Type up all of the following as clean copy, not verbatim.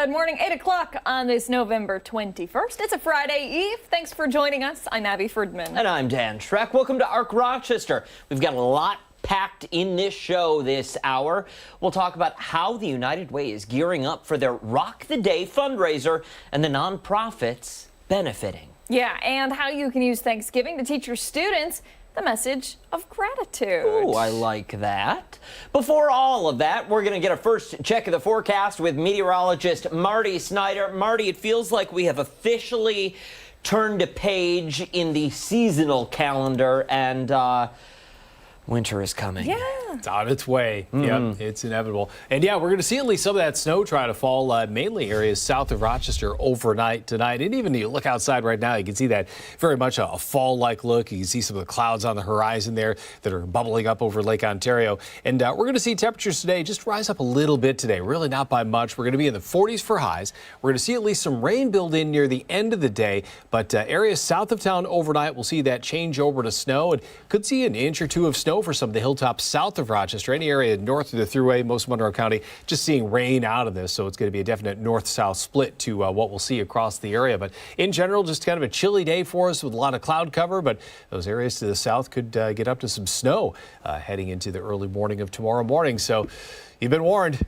Good morning, 8 o'clock on this November 21st. It's a Friday Eve. Thanks for joining us. I'm Abby Ferdman. And I'm Dan Schreck. Welcome to ARC Rochester. We've got a lot packed in this show this hour. We'll talk about how the United Way is gearing up for their Rock the Day fundraiser and the nonprofits benefiting. Yeah, and how you can use Thanksgiving to teach your students the message of gratitude. Ooh, I like that. Before all of that, we're going to get a first check of the forecast with meteorologist Marty Snyder. Marty, it feels like we have officially turned a page in the seasonal calendar, and winter is coming. Yeah. It's on its way. Yep, it's inevitable. And yeah, we're going to see at least some of that snow try to fall, mainly areas south of Rochester overnight tonight. And even if you look outside right now, you can see that very much a fall-like look. You can see some of the clouds on the horizon there that are bubbling up over Lake Ontario. And we're going to see temperatures today just rise up a little bit today, really not by much. We're going to be in the 40s for highs. We're going to see at least some rain build in near the end of the day. But areas south of town overnight, we'll see that change over to snow and could see an inch or two of snow for some of the hilltops south of Rochester. Any area north of the Thruway, most Monroe County, just seeing rain out of this. So it's going to be a definite north-south split to what we'll see across the area. But in general, just kind of a chilly day for us with a lot of cloud cover. But those areas to the south could get up to some snow heading into the early morning of tomorrow morning. So you've been warned.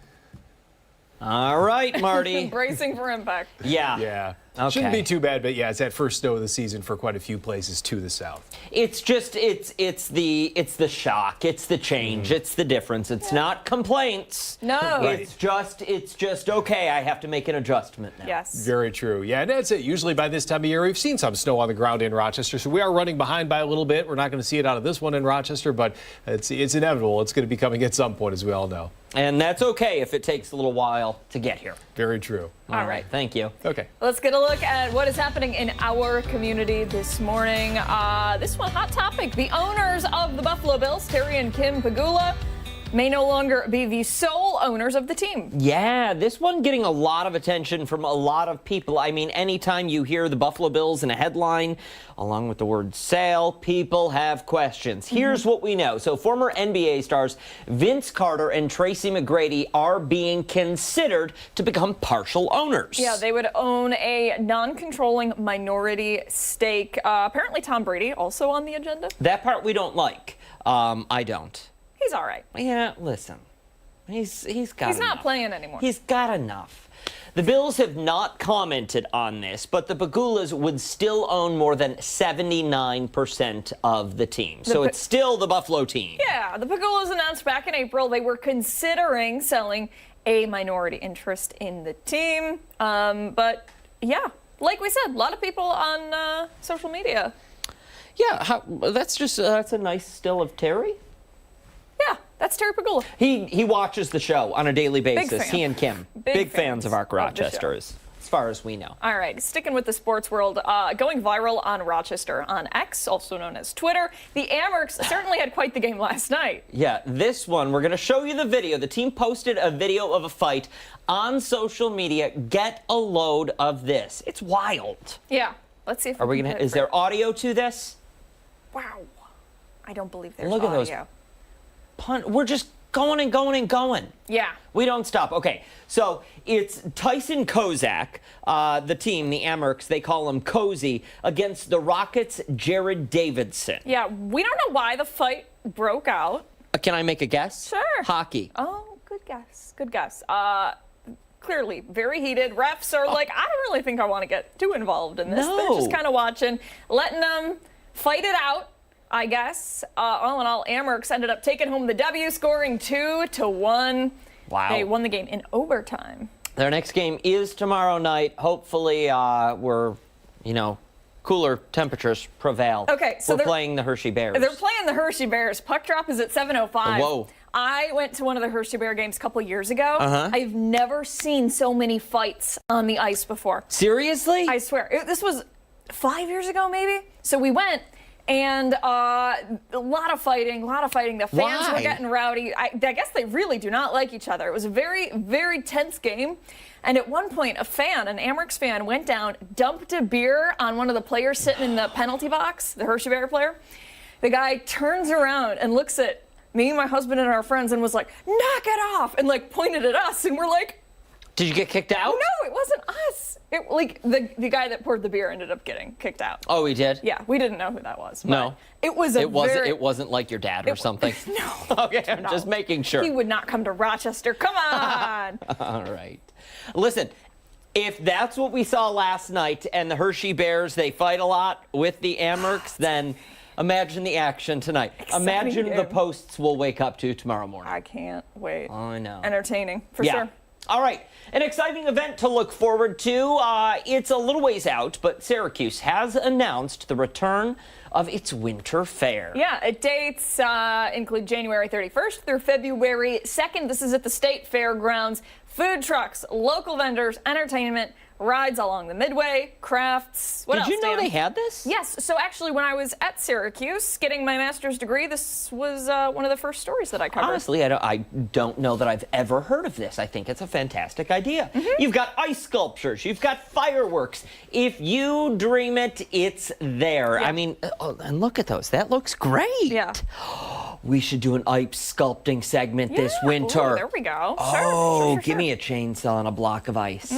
All right, Marty. Bracing for impact. Yeah. Yeah. Okay. Shouldn't be too bad, but yeah, it's that first snow of the season for quite a few places to the south. It's just it's the shock, it's the change, it's the difference. It's not complaints. No. Right. It's just okay, I have to make an adjustment now. Yes. Very true. Yeah, and that's it. Usually by this time of year, we've seen some snow on the ground in Rochester, so we are running behind by a little bit. We're not going to see it out of this one in Rochester, but it's inevitable. It's going to be coming at some point, as we all know. And that's okay if it takes a little while to get here. Very true. All right. Thank you. Okay. Let's get a look at what is happening in our community this morning. This one, hot topic. The owners of the Buffalo Bills, Terry and Kim Pegula, may no longer be the sole owners of the team. Yeah, this one getting a lot of attention from a lot of people. I mean, anytime you hear the Buffalo Bills in a headline, along with the word sale, people have questions. Here's what we know. So former NBA stars Vince Carter and Tracy McGrady are being considered to become partial owners. Yeah, they would own a non-controlling minority stake. Apparently Tom Brady also on the agenda. That part we don't like. I don't. He's all right. Yeah, listen. He's got He's enough. not playing anymore. He's got enough. The Bills have not commented on this, but the Pegulas would still own more than 79% of the team. So it's still the Buffalo team. Yeah, the Pegulas announced back in April they were considering selling a minority interest in the team. But yeah, like we said, a lot of people on social media. Yeah, that's a nice still of Terry. Yeah, that's Terry Pegula. He watches the show on a daily basis. fan. He and Kim. Big fans of ARC of the show. Rochester, as far as we know. All right, sticking with the sports world, going viral on Rochester on X, also known as Twitter. The Amherst certainly had quite the game last night. Yeah, this one, we're going to show you the video. The team posted a video of a fight on social media. Get a load of this. It's wild. Yeah, let's see if Are we going to, is there audio to this? Wow, I don't believe there's Look at those. audio. We're just going and going and going. Yeah. We don't stop. Okay, so it's Tyson Kozak, the team, the Amherst, they call him Cozy, against the Rockets' Jared Davidson. Yeah, we don't know why the fight broke out. Can I make a guess? Sure. Hockey. Oh, good guess. Good guess. Clearly very heated. Refs are like, I don't really think I want to get too involved in this. No. They're just kind of watching, letting them fight it out, I guess. All in all, Amherst ended up taking home the W, scoring 2-1. Wow. They won the game in overtime. Their next game is tomorrow night. Hopefully, cooler temperatures prevail. Okay, so we're playing the Hershey Bears. They're playing the Hershey Bears. Puck drop is at 7:05. Whoa. I went to one of the Hershey Bear games a couple years ago. Uh-huh. I've never seen so many fights on the ice before. Seriously? I swear. This was 5 years ago, maybe? So we went, and a lot of fighting. The fans Why? were getting rowdy. I guess they really do not like each other. It was a very, very tense game. And at one point, an Amherst fan, went down, dumped a beer on one of the players sitting in the penalty box, the Hershey Bear player. The guy turns around and looks at me, my husband, and our friends and was like, knock it off, and like pointed at us. And we're like, Did you get kicked out? No, it wasn't us. The guy that poured the beer ended up getting kicked out. Oh, he did? Yeah, we didn't know who that was. No. It was It wasn't like your dad or something? No. Okay, I'm just making sure. He would not come to Rochester. Come on. All right. Listen, if that's what we saw last night and the Hershey Bears, they fight a lot with the Amherst, then imagine the action tonight. Imagine game. the posts we'll wake up to tomorrow morning. I can't wait. I know. Entertaining, for Yeah. sure. All right, an exciting event to look forward to. It's a little ways out, but Syracuse has announced the return of its winter fair. Yeah, dates include January 31st through February 2nd. This is at the State Fairgrounds. Food trucks, local vendors, entertainment, rides along the Midway, crafts. What else, Did you know Dan? they had this? Yes. So actually, when I was at Syracuse getting my master's degree, this was one of the first stories that I covered. Honestly, I don't know that I've ever heard of this. I think it's a fantastic idea. Mm-hmm. You've got ice sculptures. You've got fireworks. If you dream it, it's there. Yeah. I mean, and look at those. That looks great. Yeah. We should do an ice sculpting segment this winter. Ooh, there we go. Oh, Sure. give me a chainsaw and a block of ice.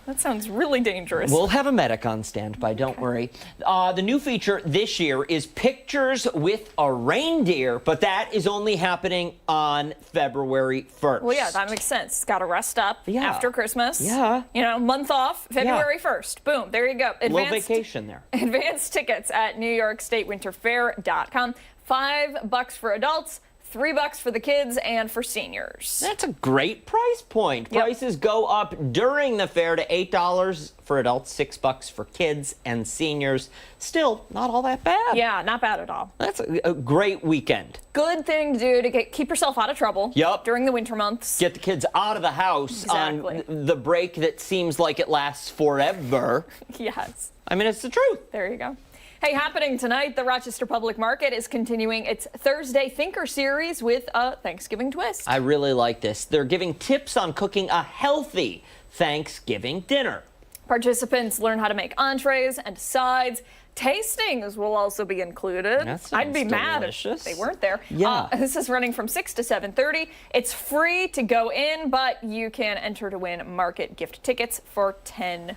That sounds really dangerous. We'll have a medic on standby, don't worry. The new feature this year is Pictures with a Reindeer, but that is only happening on February 1st. Well, yeah, that makes sense. Got to rest up after Christmas. Yeah. You know, month off, February 1st. Boom, there you go. Little vacation there. Advanced tickets at NewYorkStateWinterFair.com. $5 for adults, $3 for the kids and for seniors. That's a great price point. Yep. Prices go up during the fair to $8 for adults, $6 for kids and seniors. Still, not all that bad. Yeah, not bad at all. That's a great weekend. Good thing to do to keep yourself out of trouble Yep. during the winter months. Get the kids out of the house Exactly. on the break that seems like it lasts forever. Yes. I mean, it's the truth. There you go. Hey, happening tonight, the Rochester Public Market is continuing its Thursday Thinker series with a Thanksgiving twist. I really like this. They're giving tips on cooking a healthy Thanksgiving dinner. Participants learn how to make entrees and sides. Tastings will also be included. That sounds I'd be mad delicious. if they weren't there. Yeah. This is running from 6 to 7:30. It's free to go in, but you can enter to win market gift tickets for $10.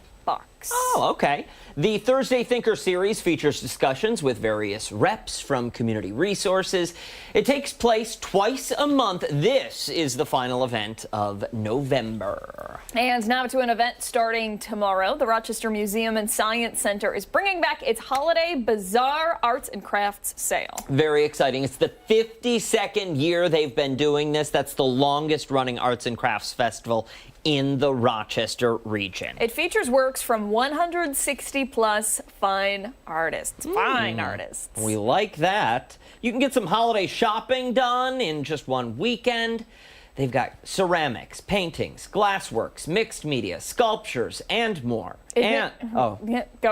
Oh, okay. The Thursday Thinker series features discussions with various reps from community resources. It takes place twice a month. This is the final event of November. And now to an event starting tomorrow. The Rochester Museum and Science Center is bringing back its Holiday Bazaar Arts and Crafts Sale. Very exciting. It's the 52nd year they've been doing this. That's the longest running arts and crafts festival in the Rochester region. It features works from 160 plus fine artists. Fine artists. We like that. You can get some holiday shopping done in just one weekend. They've got ceramics, paintings, glassworks, mixed media, sculptures, and more. Yeah, go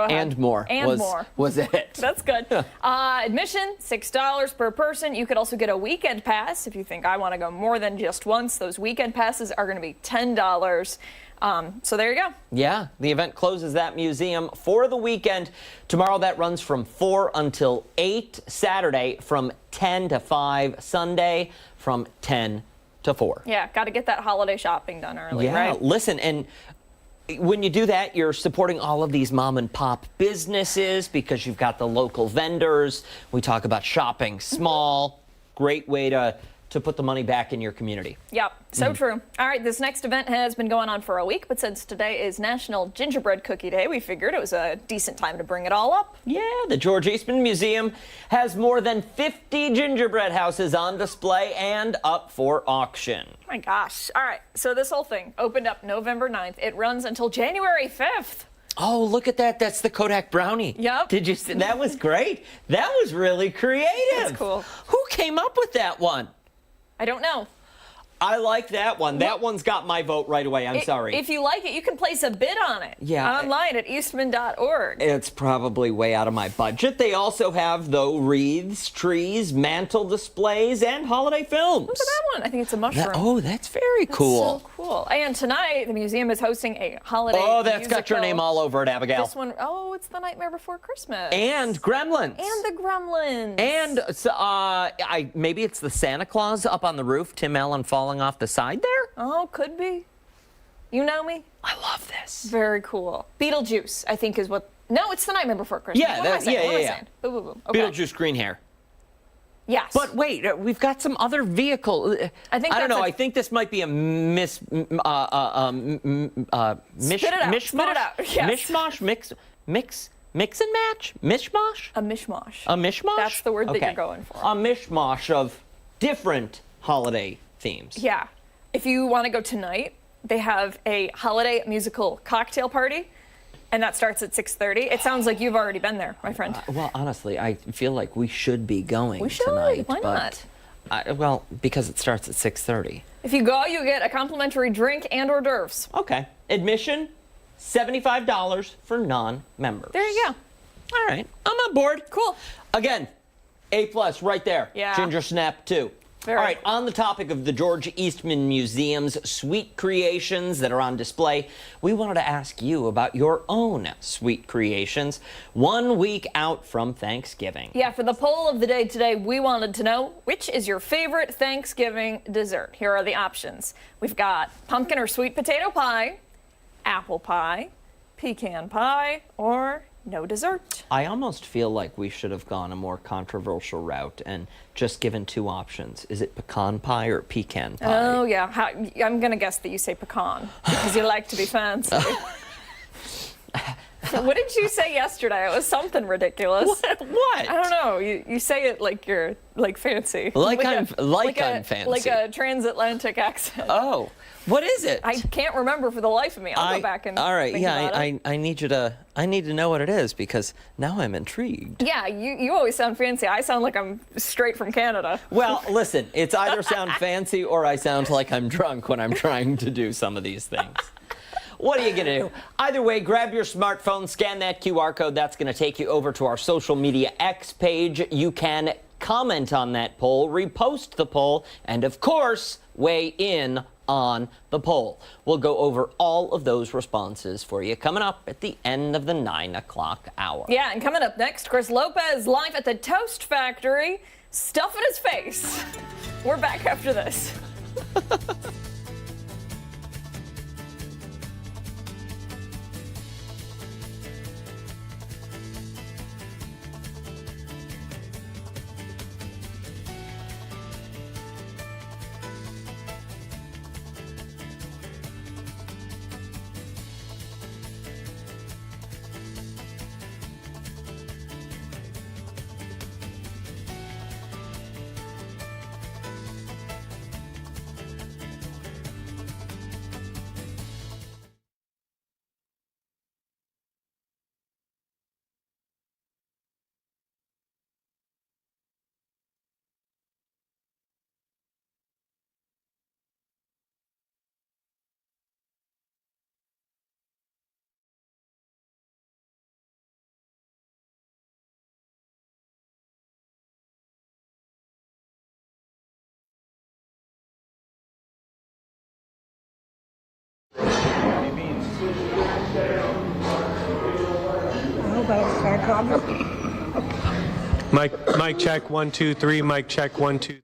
ahead. And more. And more. Was it? That's good. Admission, $6 per person. You could also get a weekend pass if you think I want to go more than just once. Those weekend passes are going to be $10. So there you go. Yeah, the event closes that museum for the weekend. Tomorrow that runs from 4 until 8. Saturday from 10 to 5. Sunday from 10 to 4. Yeah, got to get that holiday shopping done early, Yeah, right? listen, and when you do that, you're supporting all of these mom and pop businesses because you've got the local vendors. We talk about shopping small. Great way to put the money back in your community. Yep, so true. All right, this next event has been going on for a week, but since today is National Gingerbread Cookie Day, we figured it was a decent time to bring it all up. Yeah, the George Eastman Museum has more than 50 gingerbread houses on display and up for auction. My gosh. All right, so this whole thing opened up November 9th. It runs until January 5th. Oh, look at that. That's the Kodak Brownie. Yep. Did you see? That was great. That was really creative. That's cool. Who came up with that one? I don't know. I like that one. That one's got my vote right away. I'm sorry. If you like it, you can place a bid on it. Yeah. Online at eastman.org. It's probably way out of my budget. They also have, though, wreaths, trees, mantle displays, and holiday films. Look at that one. I think it's a mushroom. That's very cool. So cool. And tonight, the museum is hosting a holiday That's got your name all over it, Abigail. This one, it's The Nightmare Before Christmas. And Gremlins. And the Gremlins. And maybe it's the Santa Claus up on the roof, Tim Allen falling off the side there? Oh, could be. You know me? I love this. Very cool. Beetlejuice, I think is what. No, it's The Nightmare Before Christmas. Yeah, What am I saying? yeah, What am I yeah. saying? Boom, boom, boom. Okay. Beetlejuice green hair. Yes. But wait, we've got some other vehicle. I think I don't that's know. a- I think this might be a mish. Spit it out. Mishmash. Spit it out. Yes. Mishmash. Mix and match. Mishmash. A mishmash. A mishmash. That's the word that Okay. you're going for. A mishmash of different holiday themes. Yeah. If you want to go tonight, they have a holiday musical cocktail party, and that starts at 6:30. It sounds like you've already been there, my friend. Well, honestly, I feel like we should be going We should. tonight. Why not? Well, because it starts at 6:30. If you go, you get a complimentary drink and hors d'oeuvres. Okay. Admission, $75 for non-members. There you go. All right. I'm on board. Cool. Again, A+ right there. Yeah. Ginger Snap 2. Very. All right, on the topic of the George Eastman Museum's sweet creations that are on display, we wanted to ask you about your own sweet creations 1 week out from Thanksgiving. Yeah, for the poll of the day today, we wanted to know, which is your favorite Thanksgiving dessert? Here are the options. We've got pumpkin or sweet potato pie, apple pie, pecan pie, or no dessert. I almost feel like we should have gone a more controversial route and just given 2 options. Is it pecan pie or pecan pie? Oh, yeah. I'm going to guess that you say pecan because you like to be fancy. What did you say yesterday? It was something ridiculous. What? I don't know. You say it like you're like fancy. I'm a fancy. Like a transatlantic accent. Oh, what is it? I can't remember for the life of me. I'll go back and all right, think yeah, about it. I need you to. I need to know what it is because now I'm intrigued. Yeah, you always sound fancy. I sound like I'm straight from Canada. Well, listen, it's either sound fancy or I sound like I'm drunk when I'm trying to do some of these things. What are you going to do? Either way, grab your smartphone, scan that QR code. That's going to take you over to our social media X page. You can comment on that poll, repost the poll, and of course, weigh in on the poll. We'll go over all of those responses for you coming up at the end of the 9 o'clock hour. Yeah, and coming up next, Chris Lopez live at the Toast Factory, stuffing his face. We're back after this. Mic check 1 2 3. Mic check 1 2.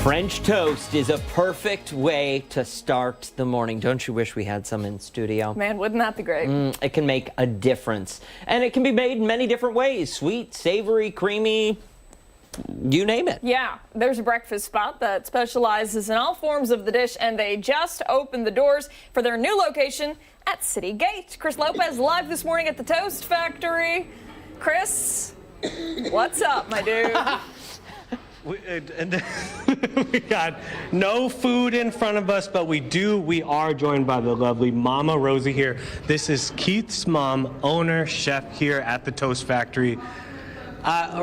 French toast is a perfect way to start the morning. Don't you wish we had some in studio? Man, wouldn't that be great? It can make a difference. And it can be made in many different ways. Sweet, savory, creamy, you name it. Yeah, there's a breakfast spot that specializes in all forms of the dish, and they just opened the doors for their new location at City Gate. Chris Lopez live this morning at the Toast Factory. Chris, what's up, my dude? We got no food in front of us, but we are joined by the lovely Mama Rosie here. This is Keith's mom, owner, chef here at the Toast Factory.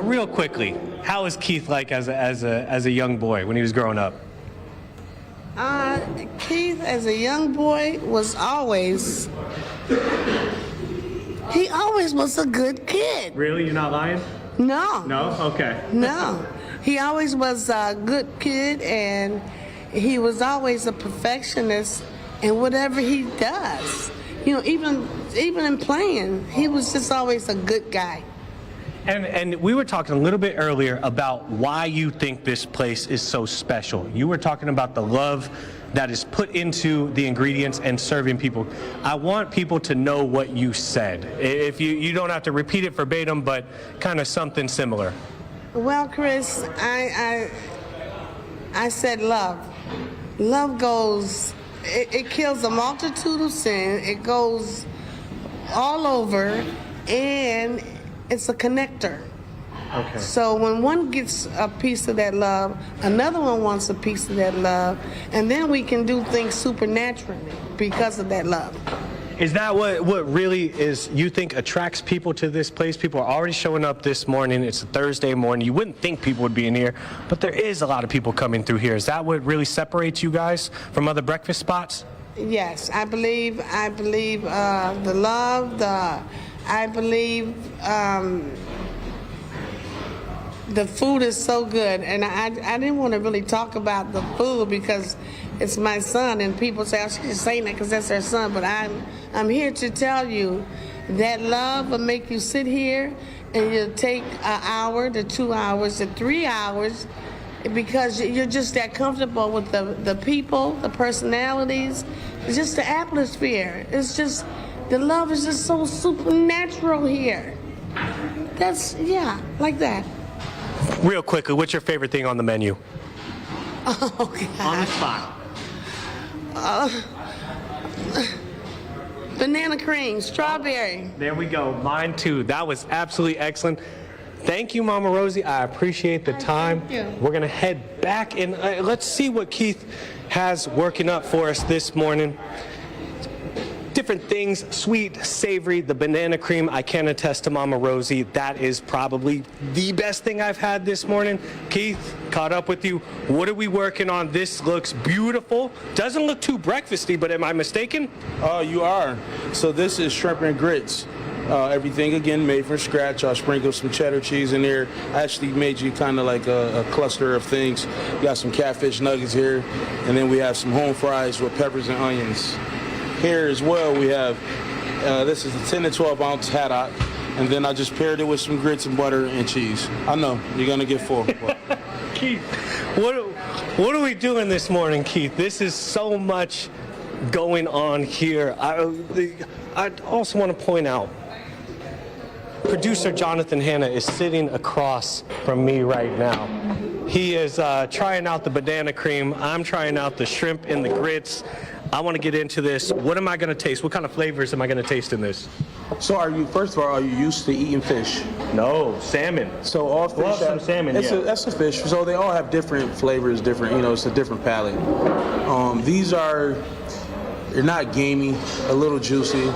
Real quickly, how was Keith like as a young boy when he was growing up? Keith, as a young boy, was always was a good kid. Really? You're not lying? No. No? Okay. No. He always was a good kid, and he was always a perfectionist in whatever he does. You know, even in playing, he was just always a good guy. And we were talking a little bit earlier about why you think this place is so special. You were talking about the love that is put into the ingredients and serving people. I want people to know what you said. If you don't have to repeat it verbatim, but kind of something similar. Well, Chris, I said love. Love goes, it kills a multitude of sin. It goes all over, and it's a connector. Okay. So when one gets a piece of that love, another one wants a piece of that love, and then we can do things supernaturally because of that love. Is that what really is, you think, attracts people to this place? People are already showing up this morning. It's a Thursday morning. You wouldn't think people would be in here, but there is a lot of people coming through here. Is that what really separates you guys from other breakfast spots? Yes, I believe the love, the food is so good, and I didn't want to really talk about the food because it's my son, and people say, oh, she's just saying that because that's her son, but I'm here to tell you that love will make you sit here and you'll take an hour to 2 hours to 3 hours because you're just that comfortable with the people, the personalities, it's just the atmosphere. It's just, the love is just so supernatural here. That's, yeah, like that. Real quickly, what's your favorite thing on the menu? Oh, God. On the spot. Banana cream, strawberry. There we go. Mine too. That was absolutely excellent. Thank you, Mama Rosie. I appreciate the time. Thank you. We're going to head back and let's see what Keith has working up for us this morning. Different things, sweet, savory, the banana cream. I can attest to Mama Rosie. That is probably the best thing I've had this morning. Keith, caught up with you. What are we working on? This looks beautiful. Doesn't look too breakfasty, but am I mistaken? You are. So this is shrimp and grits. Everything, again, made from scratch. I sprinkled some cheddar cheese in there. I actually made you kind of like a cluster of things. You got some catfish nuggets here, and then we have some home fries with peppers and onions. Here as well, we have, this is a 10 to 12 ounce haddock, and then I just paired it with some grits and butter and cheese. I know, you're going to get full. Keith, what are we doing this morning, Keith? This is so much going on here. I also want to point out, producer Jonathan Hanna is sitting across from me right now. He is trying out the banana cream. I'm trying out the shrimp and the grits. I want to get into this. What am I going to taste? What kind of flavors am I going to taste in this? So first of all, are you used to eating fish? No, salmon. So all fish Love some salmon, that's yeah. That's a fish. So they all have different flavors, different, it's a different palate. They're not gamey, a little juicy.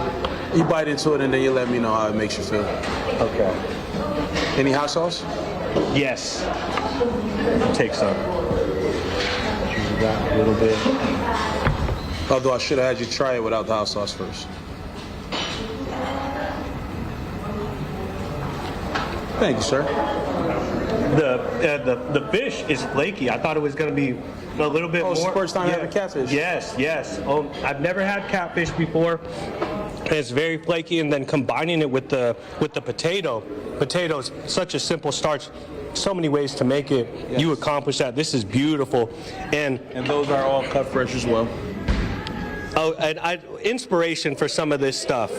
You bite into it and then you let me know how it makes you feel. Okay. Any hot sauce? Yes. Take some. A little bit. Although I should have had you try it without the hot sauce first. Thank you, sir. The fish is flaky. I thought it was going to be a little bit more. It's the first time having catfish? Yes. Oh, I've never had catfish before. It's very flaky, and then combining it with the potato. Potatoes, such a simple starch. so many ways to make it. Yes. You accomplished that. This is beautiful. And those are all cut fresh as well. Inspiration for some of this stuff.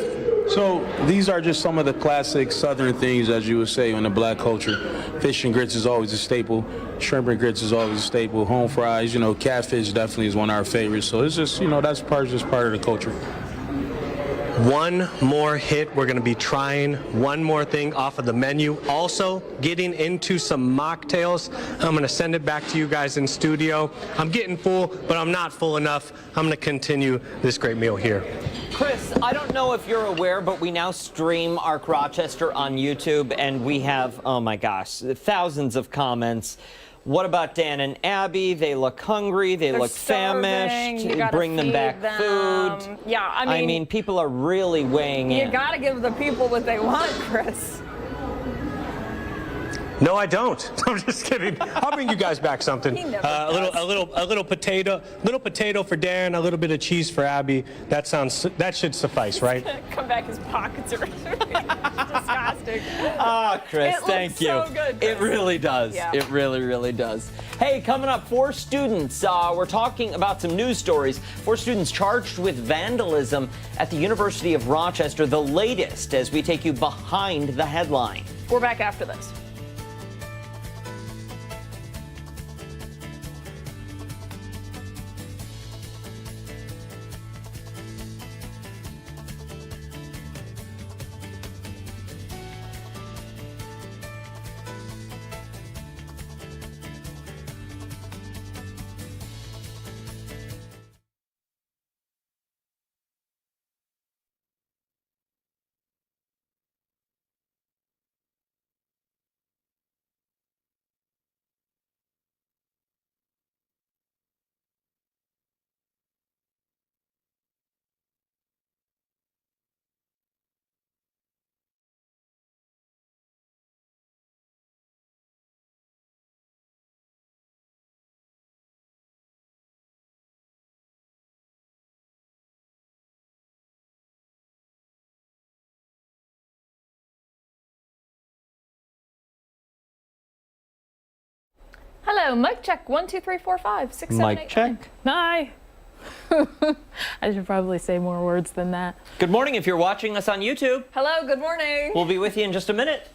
So these are just some of the classic Southern things, as you would say, in the black culture. Fish and grits is always a staple. Shrimp and grits is always a staple. Home fries, catfish definitely is one of our favorites. So it's just, that's just part of the culture. One more hit. We're going to be trying one more thing off of the menu. Also, getting into some mocktails. I'm going to send it back to you guys in studio. I'm getting full, but I'm not full enough. I'm going to continue this great meal here. Chris, I don't know if you're aware, but we now stream Arc Rochester on YouTube, and we have, oh my gosh, thousands of comments. What about Dan and Abby? They look hungry. They're look famished. Bring them back food. Yeah, I mean, people are really weighing in. You got to give the people what they want, Chris. No, I don't. I'm just kidding. I'll bring you guys back something. A little potato for Darren, a little bit of cheese for Abby. That should suffice, right? Come back, his pockets are disgusting. Ah, Chris, thank you. So good, Chris. It really does. Yeah. It really, really does. Hey, coming up, 4 students. We're talking about some news stories. 4 students charged with vandalism at the University of Rochester. The latest as we take you behind the headline. We're back after this. Hello, mic check. 1, 2, 3, 4, 5, 6, 7, 8, Mic check. 9. I should probably say more words than that. Good morning if you're watching us on YouTube. Hello, good morning. We'll be with you in just a minute.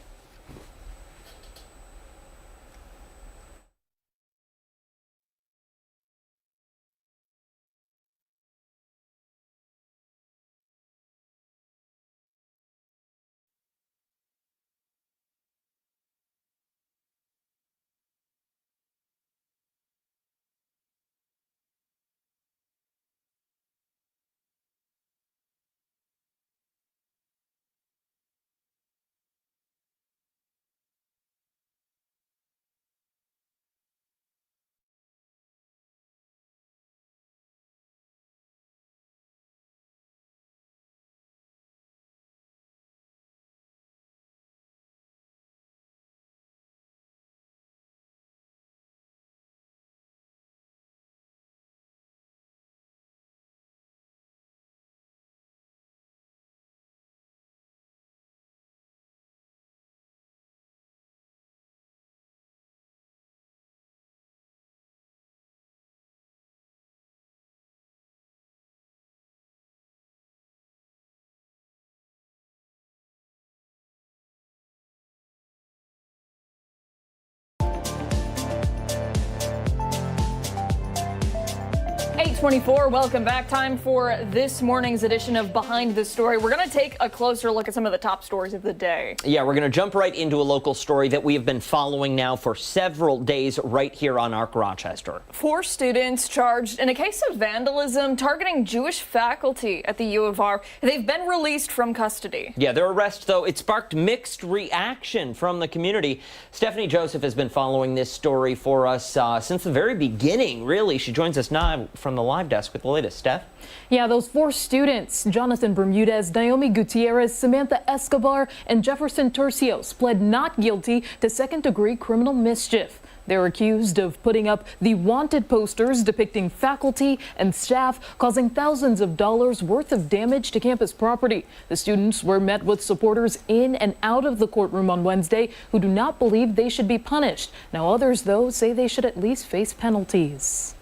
Welcome back. Time for this morning's edition of Behind the Story. We're going to take a closer look at some of the top stories of the day. Yeah, we're going to jump right into a local story that we have been following now for several days right here on Arc Rochester. 4 students charged in a case of vandalism targeting Jewish faculty at the U of R. They've been released from custody. Yeah, their arrest, though, it sparked mixed reaction from the community. Stephanie Joseph has been following this story for us since the very beginning, really. She joins us now from the live desk with the latest. Steph? Yeah, those 4 students, Jonathan Bermudez, Naomi Gutierrez, Samantha Escobar, and Jefferson Tercios, pled not guilty to second-degree criminal mischief. They're accused of putting up the wanted posters depicting faculty and staff, causing thousands of dollars worth of damage to campus property. The students were met with supporters in and out of the courtroom on Wednesday who do not believe they should be punished. Now others, though, say they should at least face penalties.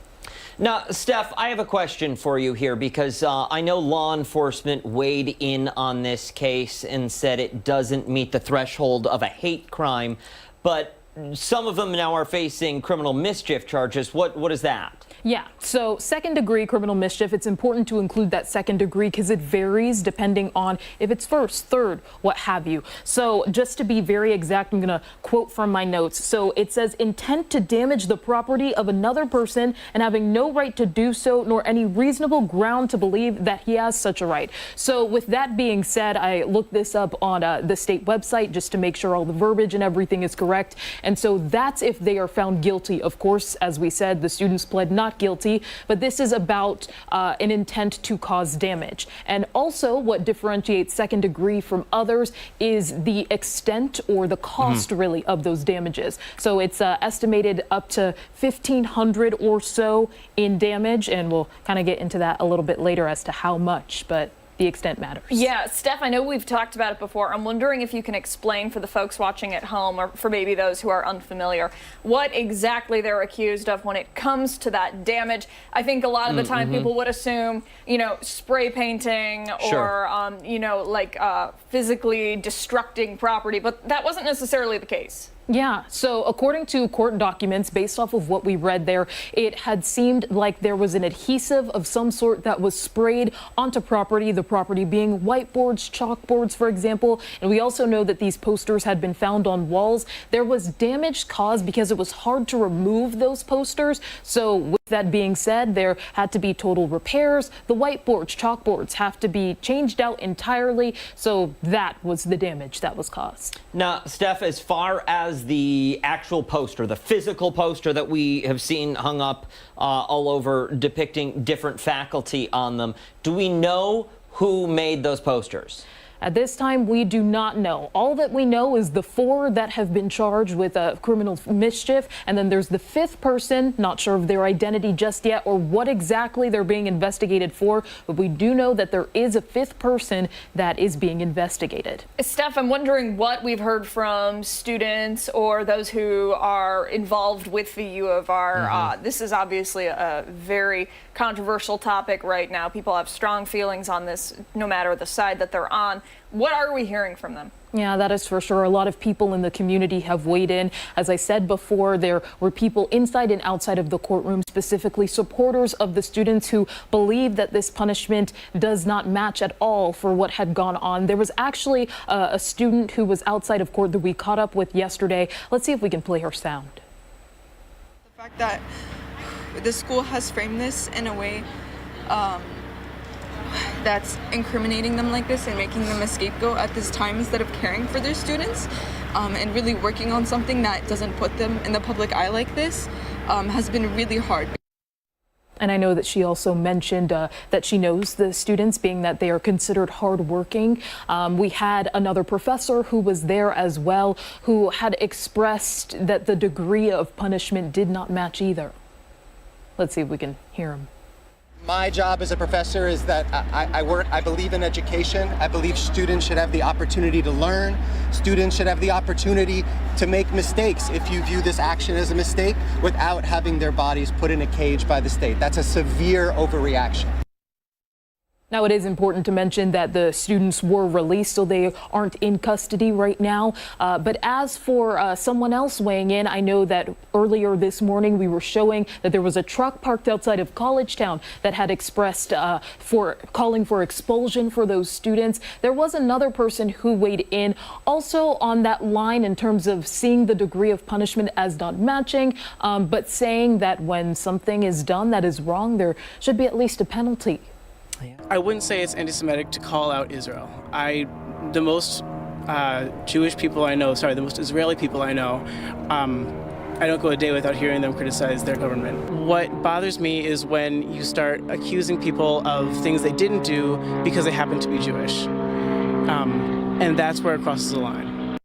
Now, Steph, I have a question for you here because I know law enforcement weighed in on this case and said it doesn't meet the threshold of a hate crime, but some of them now are facing criminal mischief charges. What is that? Yeah, so second-degree criminal mischief, it's important to include that second degree because it varies depending on if it's first, third, what have you. So just to be very exact, I'm going to quote from my notes. So it says intent to damage the property of another person and having no right to do so, nor any reasonable ground to believe that he has such a right. So with that being said, I looked this up on the state website just to make sure all the verbiage and everything is correct. And so that's if they are found guilty. Of course, as we said, the students pled not guilty, but this is about an intent to cause damage. And also what differentiates second degree from others is the extent or the cost really of those damages. So it's estimated up to $1,500 or so in damage, and we'll kind of get into that a little bit later as to how much, but the extent matters. Yeah, Steph, I know we've talked about it before. I'm wondering if you can explain for the folks watching at home, or for maybe those who are unfamiliar, what exactly they're accused of when it comes to that damage. I think a lot of the time people would assume, spray painting or, physically destructing property, but that wasn't necessarily the case. Yeah, so according to court documents, based off of what we read there, it had seemed like there was an adhesive of some sort that was sprayed onto property, the property being whiteboards, chalkboards, for example. And we also know that these posters had been found on walls. There was damage caused because it was hard to remove those posters. So with that being said, there had to be total repairs. The whiteboards, chalkboards have to be changed out entirely. So that was the damage that was caused. Now, Steph, as far as the actual poster, the physical poster that we have seen hung up all over depicting different faculty on them, do we know who made those posters? At this time, we do not know. All that we know is the 4 that have been charged with criminal mischief, and then there's the 5th person, not sure of their identity just yet or what exactly they're being investigated for, but we do know that there is a 5th person that is being investigated. Steph, I'm wondering what we've heard from students or those who are involved with the U of R. This is obviously a very controversial topic right now. People have strong feelings on this, no matter the side that they're on. What are we hearing from them? Yeah, that is for sure. A lot of people in the community have weighed in. As I said before, there were people inside and outside of the courtroom, specifically supporters of the students who believe that this punishment does not match at all for what had gone on. There was actually a student who was outside of court that we caught up with yesterday. Let's see if we can play her sound. The fact that the school has framed this in a way that's incriminating them like this and making them a scapegoat at this time instead of caring for their students and really working on something that doesn't put them in the public eye like this has been really hard. And I know that she also mentioned that she knows the students, being that they are considered hardworking. We had another professor who was there as well, who had expressed that the degree of punishment did not match either. Let's see if we can hear him. My job as a professor is that I believe in education. I believe students should have the opportunity to learn. Students should have the opportunity to make mistakes if you view this action as a mistake without having their bodies put in a cage by the state. That's a severe overreaction. Now, it is important to mention that the students were released, so they aren't in custody right now. But as for someone else weighing in, I know that earlier this morning we were showing that there was a truck parked outside of College Town that had expressed calling for expulsion for those students. There was another person who weighed in also on that line in terms of seeing the degree of punishment as not matching, but saying that when something is done that is wrong, there should be at least a penalty. I wouldn't say it's anti-Semitic to call out Israel. The most Jewish people I know, the most Israeli people I know, I don't go a day without hearing them criticize their government. What bothers me is when you start accusing people of things they didn't do because they happen to be Jewish. And that's where it crosses the line.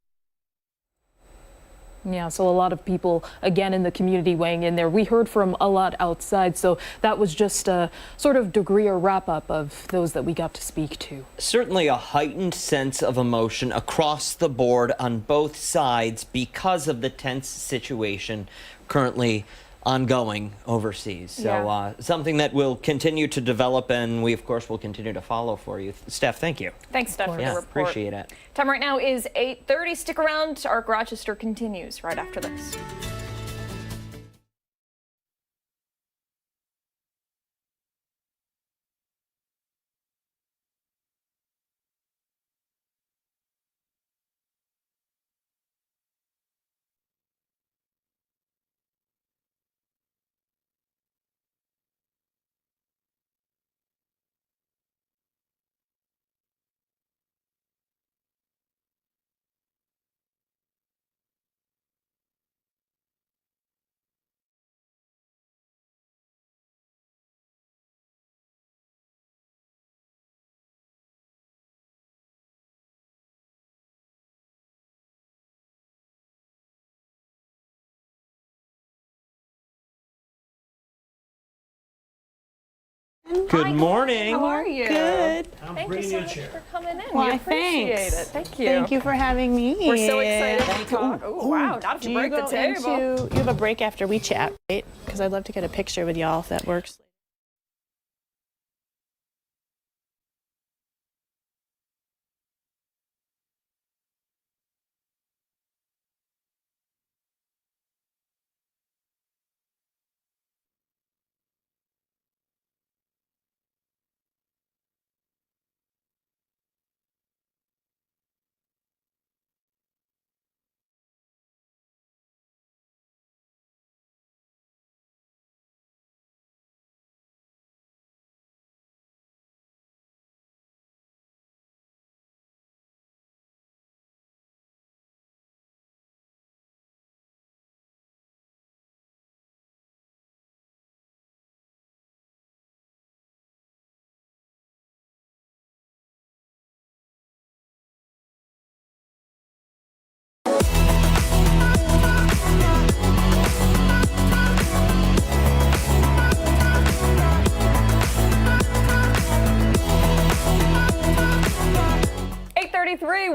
Yeah, so a lot of people, again, in the community weighing in there. We heard from a lot outside, so that was just a sort of degree or wrap-up of those that we got to speak to. Certainly a heightened sense of emotion across the board on both sides because of the tense situation currently ongoing overseas. So something that will continue to develop, and we, of course, will continue to follow for you. Steph, thank you. Thanks, Steph, for the report. Appreciate it. Time right now is 8:30. Stick around. Arc Rochester continues right after this. Good morning. How are you? Good. Thank you so much for coming in. Why, we appreciate thanks. it. Thank you. Thank you for having me. We're so excited to talk. Oh, wow. Not to break the table. You have a break after we chat, right? Because I'd love to get a picture with y'all if that works.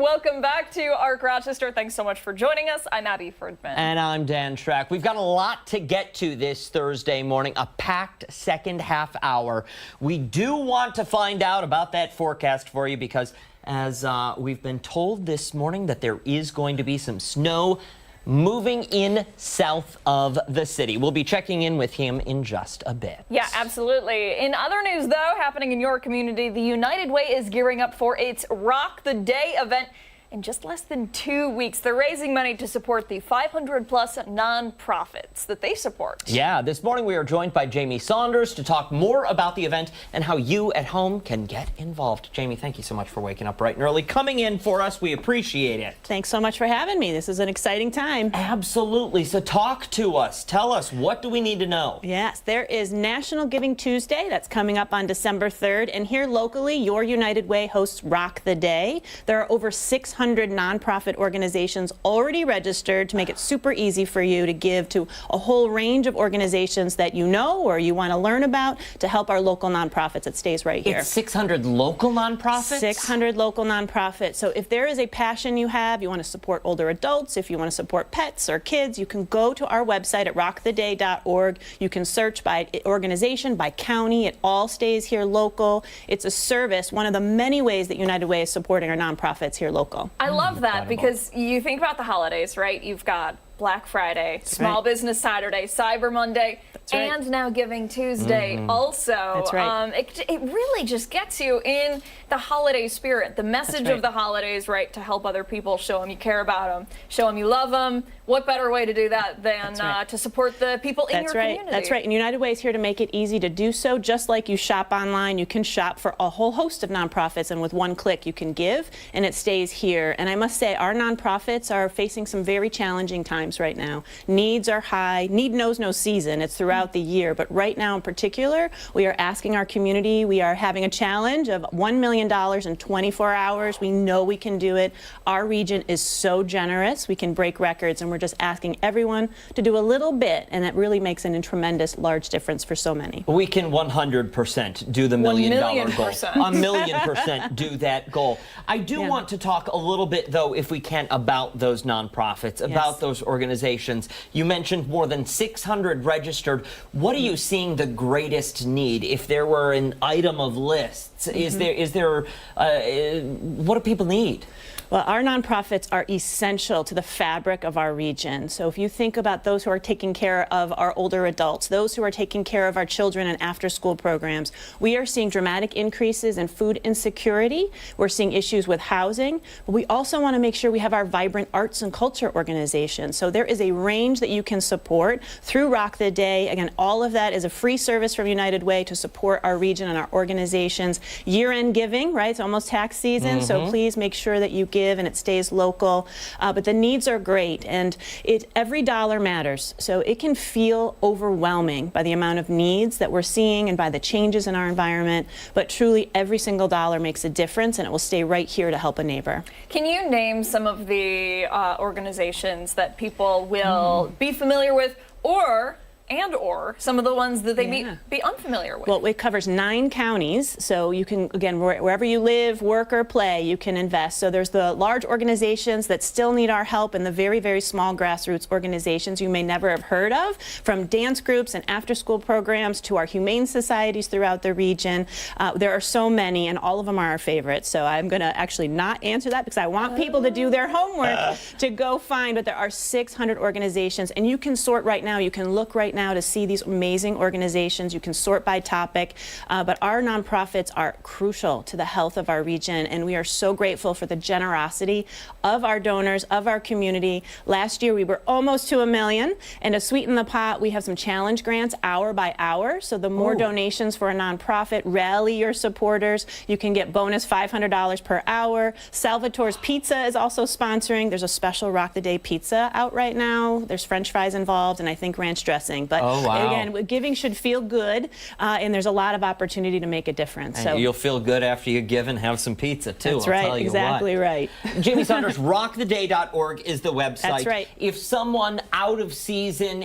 Welcome back to Arc Rochester. Thanks so much for joining us. I'm Abby Ferdman. And I'm Dan Schrack. We've got a lot to get to this Thursday morning, a packed second half hour. We do want to find out about that forecast for you because as we've been told this morning that there is going to be some snow moving in south of the city. We'll be checking in with him in just a bit. Yeah, absolutely. In other news, though, happening in your community, the United Way is gearing up for its Rock the Day event. In just less than 2 weeks, they're raising money to support the 500-plus nonprofits that they support. Yeah, this morning we are joined by Jamie Saunders to talk more about the event and how you at home can get involved. Jamie, thank you so much for waking up bright and early, coming in for us. We appreciate it. Thanks so much for having me. This is an exciting time. Absolutely. So talk to us. Tell us, what do we need to know? Yes, there is National Giving Tuesday. That's coming up on December 3rd. And here locally, your United Way hosts Rock the Day. There are over 600 nonprofit organizations already registered to make it super easy for you to give to a whole range of organizations that you know or you want to learn about to help our local nonprofits. It stays right here. It's 600 local nonprofits? 600 local nonprofits. So if there is a passion you have, you want to support older adults, if you want to support pets or kids, you can go to our website at rocktheday.org. You can search by organization, by county. It all stays here local. It's a service, one of the many ways that United Way is supporting our nonprofits here local. I love that because you think about the holidays, right? You've got Black Friday, Small Business Saturday, Cyber Monday, and now Giving Tuesday also. That's right. It really just gets you in the holiday spirit, the message of the holidays, right, to help other people, show them you care about them, show them you love them. What better way to do that than to support the people in your community? That's right. And United Way is here to make it easy to do so. Just like you shop online, you can shop for a whole host of nonprofits, and with one click you can give, and it stays here. And I must say, our nonprofits are facing some very challenging times right now. Needs are high. Need knows no season. It's throughout throughout the year. But right now in particular, we are asking our community, we are having a challenge of $1 million in 24 hours. We know we can do it. Our region is so generous. We can break records, and we're just asking everyone to do a little bit, and it really makes a tremendous, large difference for so many. We can 100% do the $1 million goal. A million percent do that goal. I do want to talk a little bit, though, if we can, about those nonprofits, about those organizations. You mentioned more than 600 registered. What are you seeing the greatest need? If there were an item of lists, is there what do people need? Well, our nonprofits are essential to the fabric of our region. So if you think about those who are taking care of our older adults, those who are taking care of our children and after-school programs, we are seeing dramatic increases in food insecurity. We're seeing issues with housing. But we also want to make sure we have our vibrant arts and culture organizations. So there is a range that you can support through Rock the Day. Again, all of that is a free service from United Way to support our region and our organizations. Year-end giving, right? It's almost tax season, so please make sure that you give and it stays local. But the needs are great, and every dollar matters. So it can feel overwhelming by the amount of needs that we're seeing and by the changes in our environment. But truly, every single dollar makes a difference, and it will stay right here to help a neighbor. Can you name some of the organizations that people will be familiar with, or some of the ones that they may be unfamiliar with? Well, it covers 9 counties, so you can, again, wherever you live, work, or play, you can invest. So there's the large organizations that still need our help, and the very, very small grassroots organizations you may never have heard of, from dance groups and after-school programs to our humane societies throughout the region. There are so many, and all of them are our favorites. So I'm going to actually not answer that because I want people to do their homework to go find, but there are 600 organizations, and you can sort right now. You can look right now to see these amazing organizations. You can sort by topic, but our nonprofits are crucial to the health of our region, and we are so grateful for the generosity of our donors, of our community. Last year we were almost to $1 million, and to sweeten the pot, we have some challenge grants hour by hour. So the more donations for a nonprofit, rally your supporters. You can get bonus $500 per hour. Salvatore's Pizza is also sponsoring. There's a special Rock the Day pizza out right now. There's French fries involved, and I think ranch dressing. But again, giving should feel good, and there's a lot of opportunity to make a difference. And so you'll feel good after you give and have some pizza, too. That's I'll right, tell you exactly what. right. Jamie Saunders, rocktheday.org is the website. That's right. If someone out of season,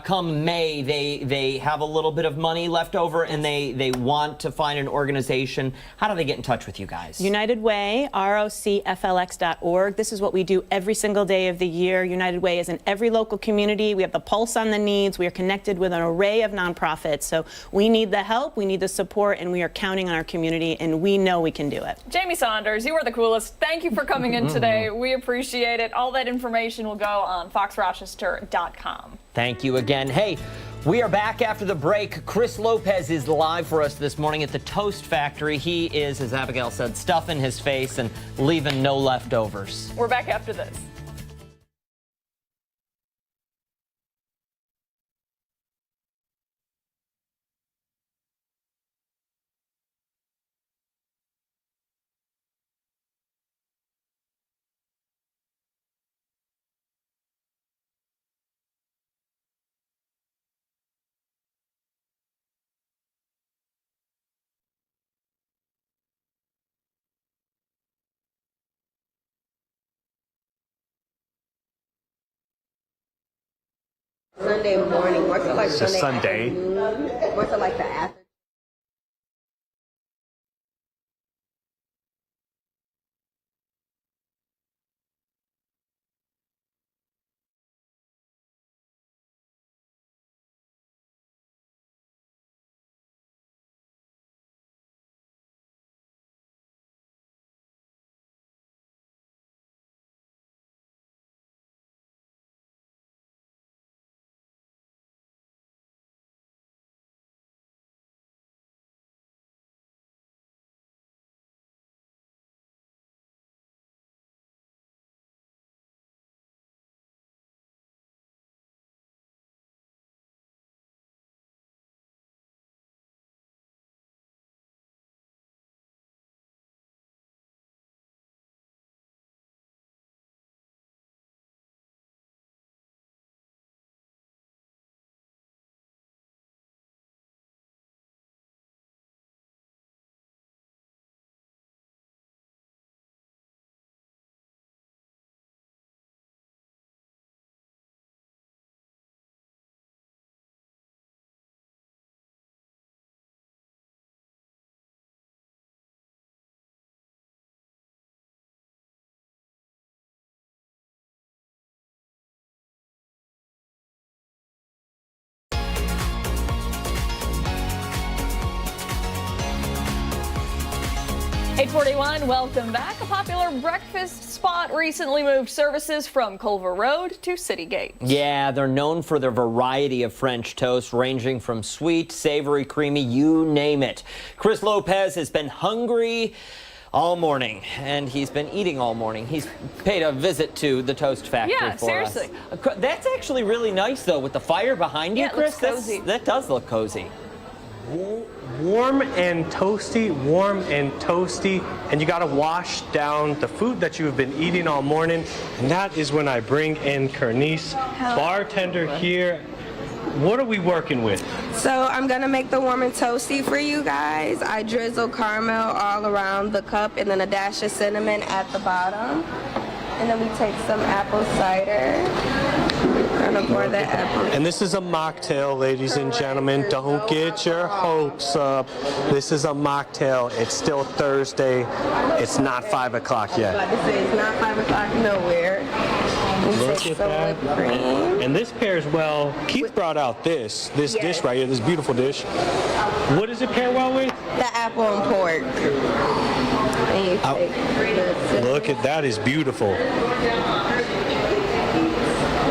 come May, they have a little bit of money left over and they want to find an organization, how do they get in touch with you guys? United Way, rocflx.org. This is what we do every single day of the year. United Way is in every local community. We have the pulse on the needs. We are connected with an array of nonprofits. So we need the help, we need the support, and we are counting on our community, and we know we can do it. Jamie Saunders, you are the coolest. Thank you for coming in today. We appreciate it. All that information will go on foxrochester.com. Thank you again. Hey, we are back after the break. Chris Lopez is live for us this morning at the Toast Factory. He is, as Abigail said, stuffing his face and leaving no leftovers. We're back after this. Sunday morning, more so like Sunday Sunday. afternoon, more so like the afternoon. 841, welcome back. A popular breakfast spot recently moved services from Culver Road to City Gate. Yeah, they're known for their variety of French toast, ranging from sweet, savory, creamy, you name it. Chris Lopez has been hungry all morning, and he's been eating all morning. He's paid a visit to the toast factory Yeah, for seriously. us. That's actually really nice, though, with the fire behind you, Yeah, it Chris. looks cozy. That does look cozy. Warm and toasty, and you gotta wash down the food that you have been eating all morning, and that is when I bring in Kernice, bartender here. What are we working with? So I'm gonna make the warm and toasty for you guys. I drizzle caramel all around the cup and then a dash of cinnamon at the bottom. And then we take some apple cider. We're gonna pour the apple. And this is a mocktail, ladies and gentlemen. Don't get your hopes up. This is a mocktail. It's still Thursday. It's not 5 o'clock yet. Like I say, it's not 5 o'clock nowhere. We Look take at some that. whipped cream. And this pairs well. Keith brought out this dish right here, this beautiful dish. What does it pair well with? The apple and pork. And you take the cinnamon. Look at that, is beautiful.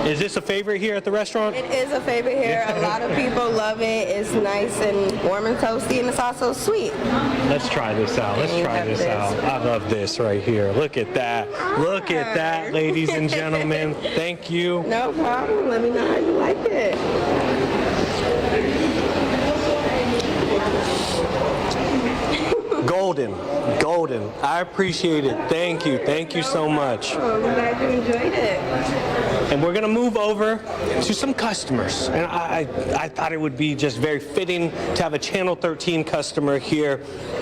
Is this a favorite here at the restaurant? It is a favorite here. A lot of people love it. It's nice and warm and toasty, and it's also sweet. Let's try this out. Let's try this out. I love this right here. Look at that. Look at that, ladies and gentlemen. Thank you. No problem. Let me know how you like it. Golden. I appreciate it. Thank you so much. Oh, I'm glad you enjoyed it. And we're gonna move over to some customers. And I thought it would be just very fitting to have a Channel 13 customer here.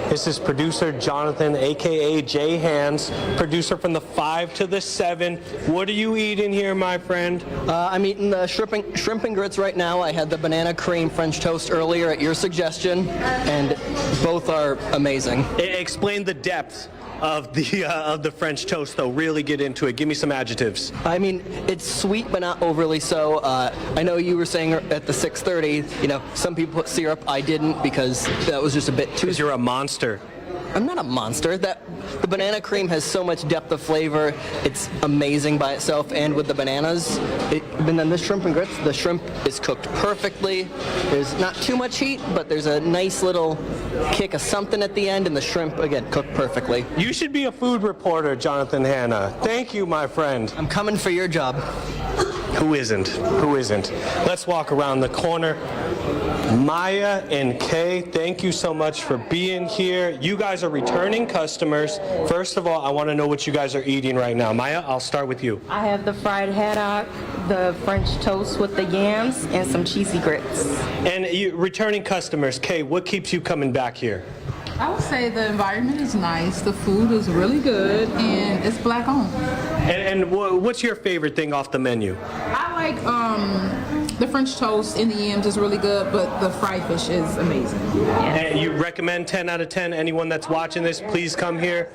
This is producer Jonathan, AKA J Hands, producer from the 5 to the 7. What are you eating here, my friend? I'm eating the shrimp and grits right now. I had the banana cream French toast earlier at your suggestion, and both are amazing. Explain the depth of the French toast, though. Really get into it. Give me some adjectives. I mean, it's sweet, but not overly so. I know you were saying at the 6:30, some people put syrup. I didn't, because that was just a bit too. Because you're a monster. I'm not a monster. The banana cream has so much depth of flavor. It's amazing by itself, and with the bananas. And then the shrimp and grits, the shrimp is cooked perfectly. There's not too much heat, but there's a nice little kick of something at the end, and the shrimp, again, cooked perfectly. You should be a food reporter, Jonathan Hanna. Thank you, my friend. I'm coming for your job. Who isn't? Let's walk around the corner. Maya and Kay, thank you so much for being here. You guys are returning customers. First of all, I want to know what you guys are eating right now. Maya, I'll start with you. I have the fried haddock, the French toast with the yams, and some cheesy grits. And you returning customers, Kay, what keeps you coming back here? I would say the environment is nice, the food is really good, and it's black owned. And what's your favorite thing off the menu? I like the French toast and the yams is really good, but the fried fish is amazing. And you recommend 10 out of 10? Anyone that's watching this, please come here.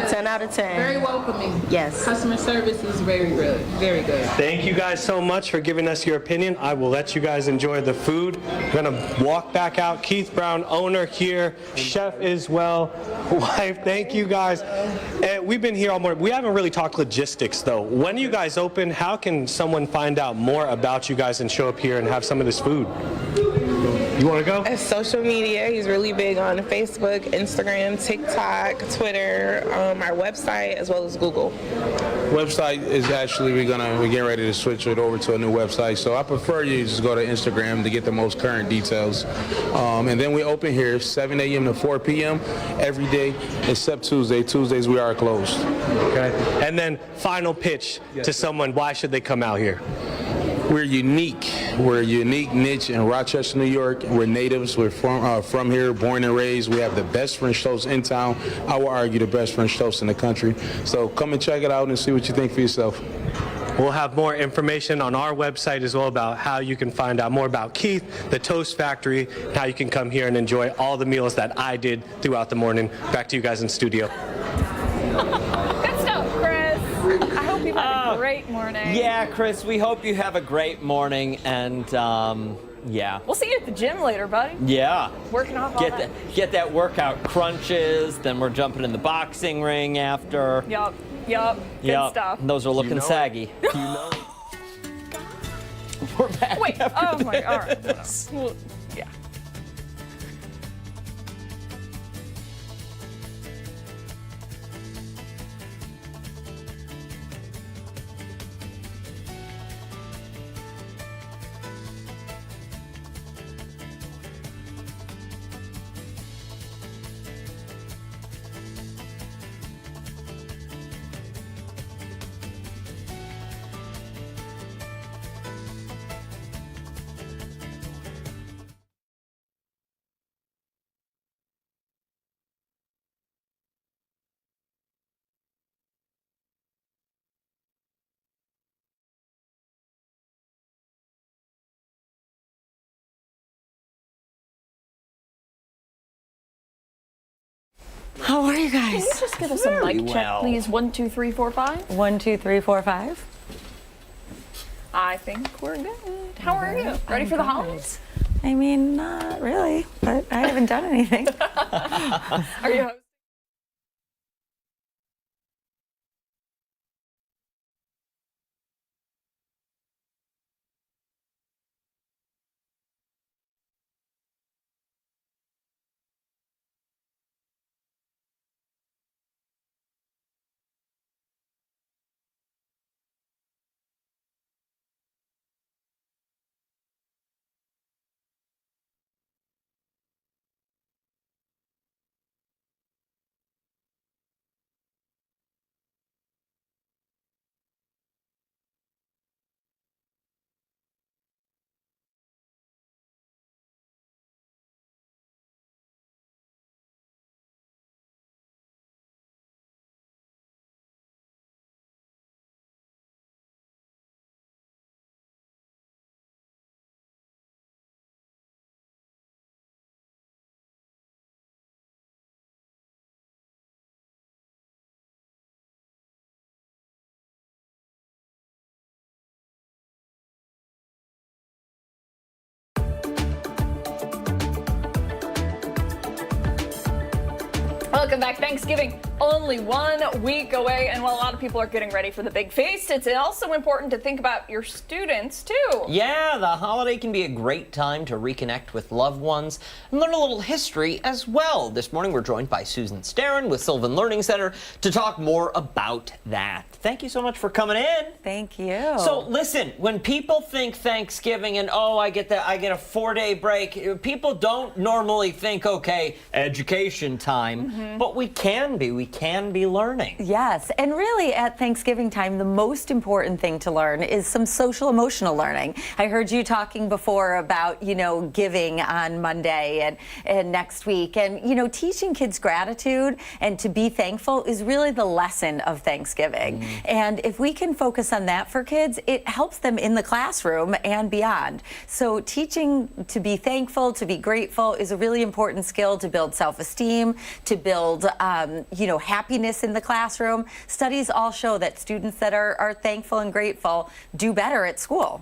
10 out of 10. Very welcoming. Yes. Customer service is very good, very good. Thank you guys so much for giving us your opinion. I will let you guys enjoy the food. I'm gonna walk back out. Keith Brown, owner here, chef as well, wife. Thank you guys. We've been here all morning. We haven't really talked logistics though. When are you guys open? How can someone find out more about you guys and show up here and have some of this food? You want to go? Social media. He's really big on Facebook, Instagram, TikTok, Twitter, our website, as well as Google. Website is actually we're getting ready to switch it over to a new website. So I prefer you just go to Instagram to get the most current details. And then we open here 7 a.m. to 4 p.m. every day except Tuesday. Tuesdays we are closed. Okay. And then final pitch to someone. Why should they come out here? We're unique. We're a unique niche in Rochester, New York. We're natives. We're from here, born and raised. We have the best French toast in town. I would argue the best French toast in the country. So come and check it out and see what you think for yourself. We'll have more information on our website as well about how you can find out more about Keith, the Toast Factory, and how you can come here and enjoy all the meals that I did throughout the morning. Back to you guys in studio. Good stuff, Chris. I hope you've had a great morning. Yeah, Chris, we hope you have a great morning. And Yeah. We'll see you at the gym later, buddy. Yeah. Working off all that. Get that workout crunches, then we're jumping in the boxing ring after. Yup. Good stuff. Those are looking saggy. We're back. Wait. Oh my. All right. Well, yeah. How are you guys? Can you just give us a mic check, please? 1, 2, 3, 4, 5. 1, 2, 3, 4, 5. I think we're good. How are you? Ready for the holidays? I mean, not really, but I haven't done anything. Are you hosting? Welcome back. Thanksgiving only 1 week away, and while a lot of people are getting ready for the big feast, it's also important to think about your students too. Yeah, the holiday can be a great time to reconnect with loved ones and learn a little history as well. This morning we're joined by Susan Starron with Sylvan Learning Center to talk more about that. Thank you so much for coming in. Thank you. So listen, when people think Thanksgiving and I get a 4-day break, people don't normally think, okay, education time, but we can be learning. Yes, and really at Thanksgiving time, the most important thing to learn is some social emotional learning. I heard you talking before about, giving on Monday and next week, and, teaching kids gratitude and to be thankful is really the lesson of Thanksgiving. And if we can focus on that for kids, it helps them in the classroom and beyond. So teaching to be thankful, to be grateful is a really important skill to build self-esteem, to build, happiness in the classroom. Studies all show that students that are thankful and grateful do better at school.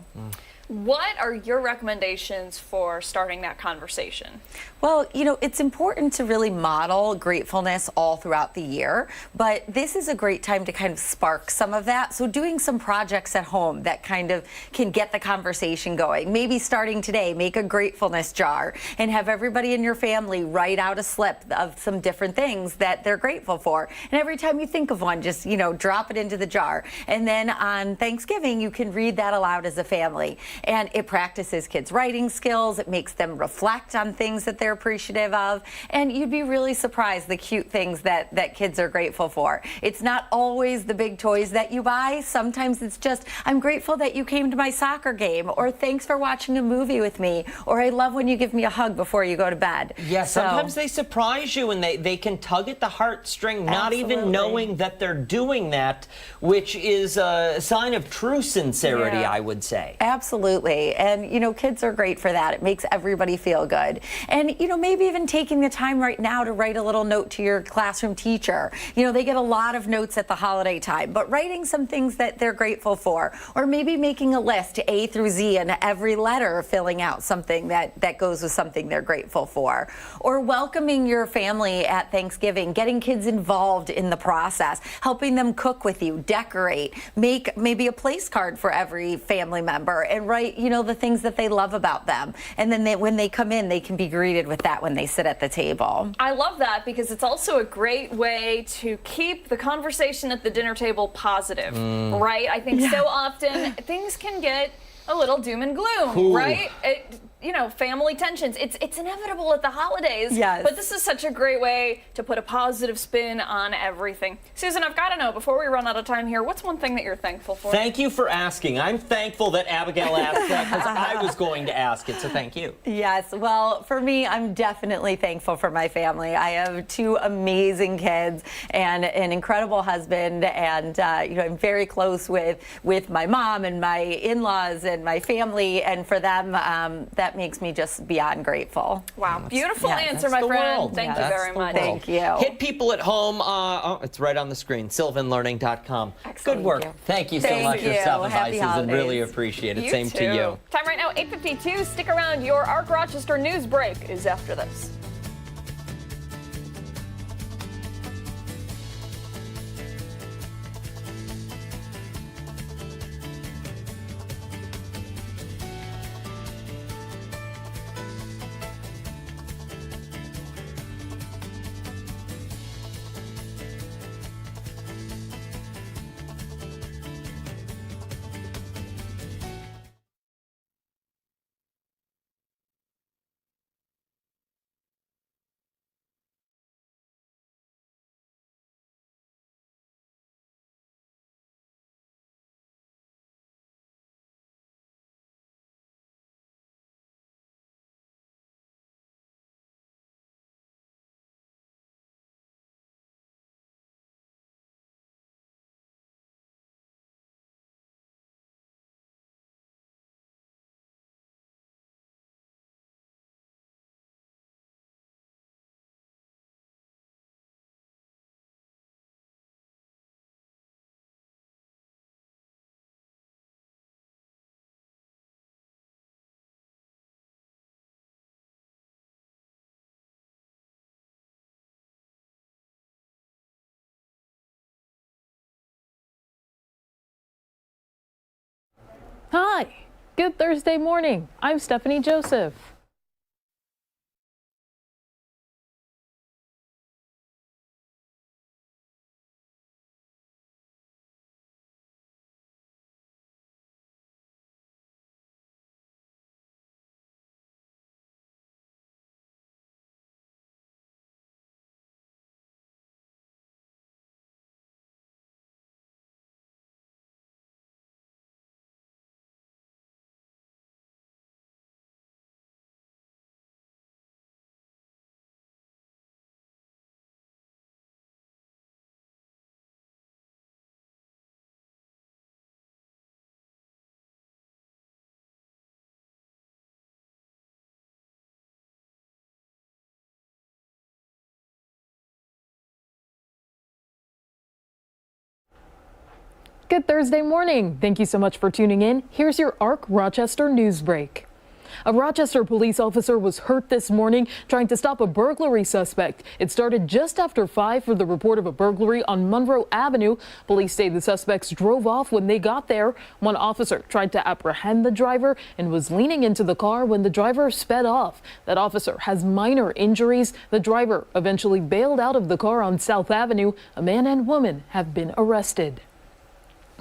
What are your recommendations for starting that conversation? Well, it's important to really model gratefulness all throughout the year, but this is a great time to kind of spark some of that. So doing some projects at home that kind of can get the conversation going. Maybe starting today, make a gratefulness jar and have everybody in your family write out a slip of some different things that they're grateful for. And every time you think of one, just, drop it into the jar. And then on Thanksgiving, you can read that aloud as a family. And it practices kids' writing skills. It makes them reflect on things that they're appreciative of. And you'd be really surprised the cute things that kids are grateful for. It's not always the big toys that you buy. Sometimes it's just, I'm grateful that you came to my soccer game, or thanks for watching a movie with me, or I love when you give me a hug before you go to bed. Yeah, sometimes they surprise you and they can tug at the heartstring, not even knowing that they're doing that, which is a sign of true sincerity, I would say. Absolutely. Absolutely. And, kids are great for that. It makes everybody feel good. And, maybe even taking the time right now to write a little note to your classroom teacher. They get a lot of notes at the holiday time, but writing some things that they're grateful for, or maybe making a list A through Z and every letter filling out something that goes with something they're grateful for, or welcoming your family at Thanksgiving, getting kids involved in the process, helping them cook with you, decorate, make maybe a place card for every family member, and write, the things that they love about them. And then when they come in, they can be greeted with that when they sit at the table. I love that because it's also a great way to keep the conversation at the dinner table positive, right? I think so often things can get a little doom and gloom, right? Family tensions. It's inevitable at the holidays. Yes. But this is such a great way to put a positive spin on everything. Susan, I've got to know, before we run out of time here, what's one thing that you're thankful for? Thank you for asking. I'm thankful that Abigail asked that because I was going to ask it, so thank you. Yes, well, for me, I'm definitely thankful for my family. I have 2 amazing kids and an incredible husband, and I'm very close with my mom and my in-laws and my family, and for them, that makes me just beyond grateful. Wow, beautiful answer, my friend. Thank you very much. Thank you. Hit people at home. It's right on the screen. SylvanLearning.com. Excellent. Good work. Thank you so much for stopping by, Susan. Really appreciate it. Same to you. Time right now, 8:52. Stick around. Your Arc Rochester news break is after this. Hi, good Thursday morning. I'm Stephanie Joseph. Good Thursday morning. Thank you so much for tuning in. Here's your Arc Rochester news break. A Rochester police officer was hurt this morning trying to stop a burglary suspect. It started just after 5 for the report of a burglary on Monroe Avenue. Police say the suspects drove off when they got there. One officer tried to apprehend the driver and was leaning into the car when the driver sped off. That officer has minor injuries. The driver eventually bailed out of the car on South Avenue. A man and woman have been arrested.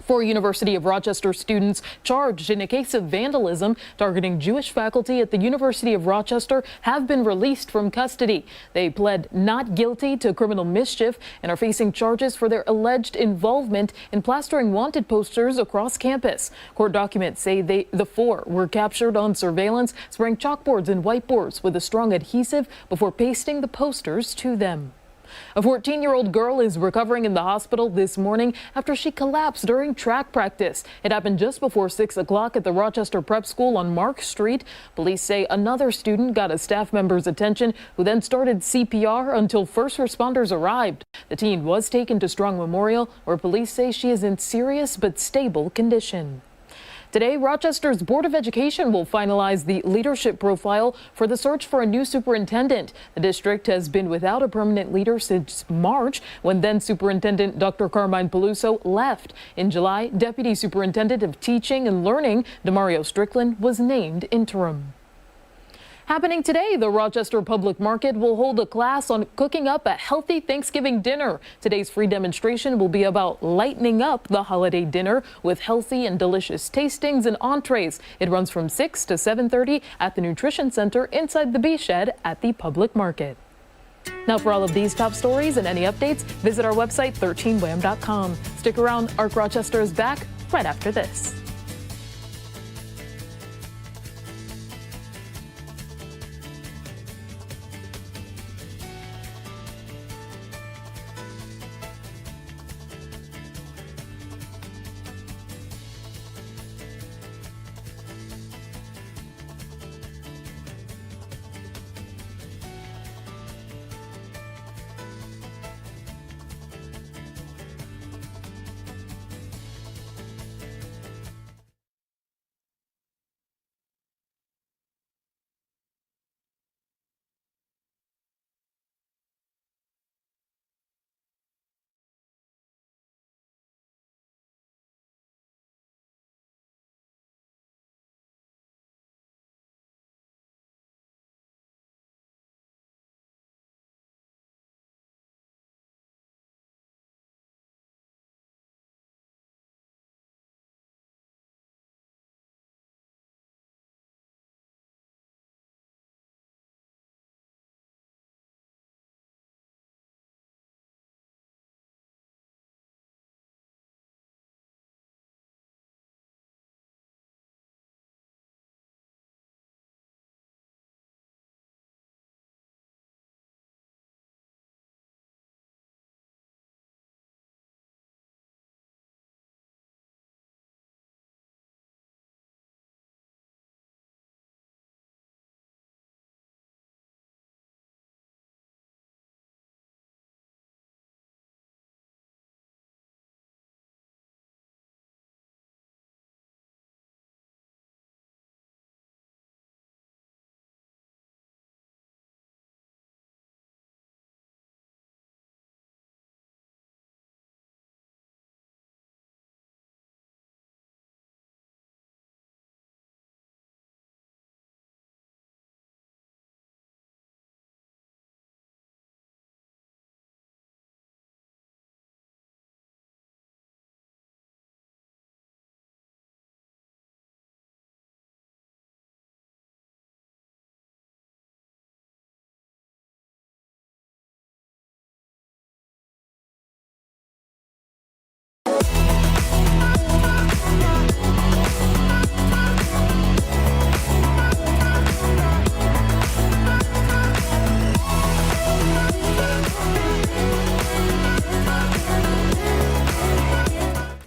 4 University of Rochester students charged in a case of vandalism targeting Jewish faculty at the University of Rochester have been released from custody. They pled not guilty to criminal mischief and are facing charges for their alleged involvement in plastering wanted posters across campus. Court documents say the 4 were captured on surveillance, spraying chalkboards and whiteboards with a strong adhesive before pasting the posters to them. A 14-year-old girl is recovering in the hospital this morning after she collapsed during track practice. It happened just before 6 o'clock at the Rochester Prep School on Mark Street. Police say another student got a staff member's attention, who then started CPR until first responders arrived. The teen was taken to Strong Memorial, where police say she is in serious but stable condition. Today, Rochester's Board of Education will finalize the leadership profile for the search for a new superintendent. The district has been without a permanent leader since March, when then Superintendent Dr. Carmine Peluso left. In July, Deputy Superintendent of Teaching and Learning Demario Strickland was named interim. Happening today, the Rochester Public Market will hold a class on cooking up a healthy Thanksgiving dinner. Today's free demonstration will be about lightening up the holiday dinner with healthy and delicious tastings and entrees. It runs from 6 to 7:30 at the Nutrition Center inside the Bee Shed at the Public Market. Now, for all of these top stories and any updates, visit our website, 13wham.com. Stick around. Arc Rochester is back right after this.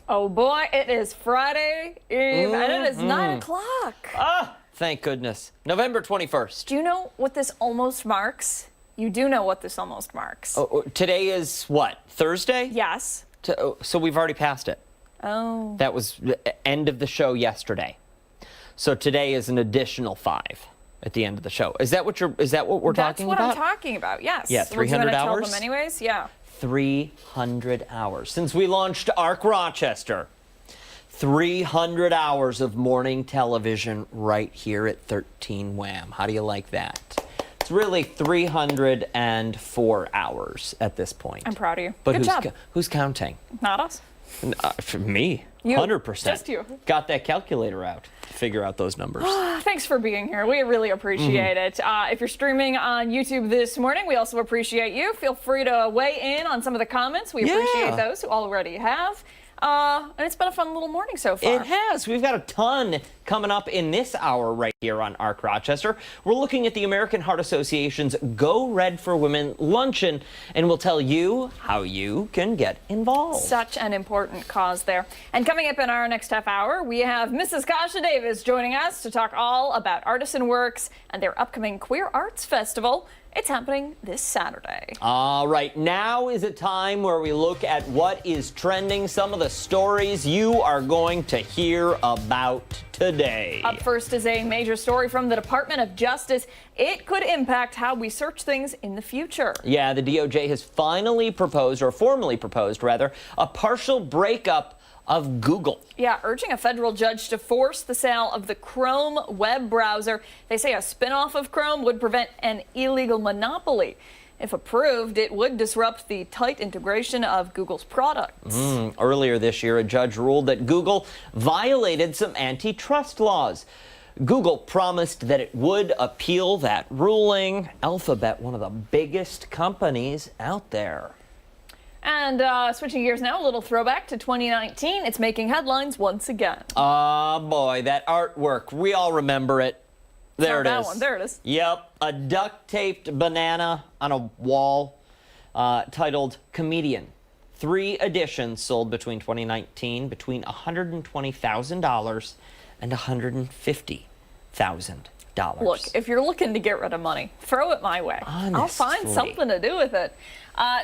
Oh boy, it is Friday Eve and it is 9 o'clock. Ah, thank goodness. November 21st. Do you know what this almost marks? You do know what this almost marks. Oh, today is what? Thursday? Yes. So we've already passed it. Oh. That was the end of the show yesterday. So today is an additional 5 at the end of the show. Is that what we're talking about? That's what I'm talking about. Yes. Yeah, 300 hours. Tell them anyways. Yeah. 300 hours since we launched Arc Rochester. 300 hours of morning television right here at 13 Wham. How do you like that? It's really 304 hours at this point. I'm proud of you. But Good job. Who's counting? Not us. For me, You. 100%. Just you. Got that calculator out to figure out those numbers. Thanks for being here. We really appreciate it. If you're streaming on YouTube this morning, we also appreciate you. Feel free to weigh in on some of the comments. We appreciate those who already have. And it's been a fun little morning so far. It has. We've got a ton coming up in this hour right here on ARC Rochester. We're looking at the American Heart Association's Go Red for Women luncheon, and we'll tell you how you can get involved. Such an important cause there. And coming up in our next half hour, we have Mrs. Kasha Davis joining us to talk all about Artisan Works and their upcoming Queer Arts Festival. It's happening this Saturday. All right, now is a time where we look at what is trending, some of the stories you are going to hear about today. Up first is a major story from the Department of Justice. It could impact how we search things in the future. Yeah, the DOJ has formally proposed, a partial breakup of Google. Yeah, urging a federal judge to force the sale of the Chrome web browser. They say a spinoff of Chrome would prevent an illegal monopoly. If approved, it would disrupt the tight integration of Google's products. Earlier this year, a judge ruled that Google violated some antitrust laws. Google promised that it would appeal that ruling. Alphabet, one of the biggest companies out there. And switching gears now, a little throwback to 2019. It's making headlines once again. Oh, boy, that artwork. We all remember it. There it is. There it is. Yep, a duct-taped banana on a wall titled Comedian. 3 editions sold between 2019, between $120,000 and $150,000. Look, if you're looking to get rid of money, throw it my way. Honestly. I'll find something to do with it.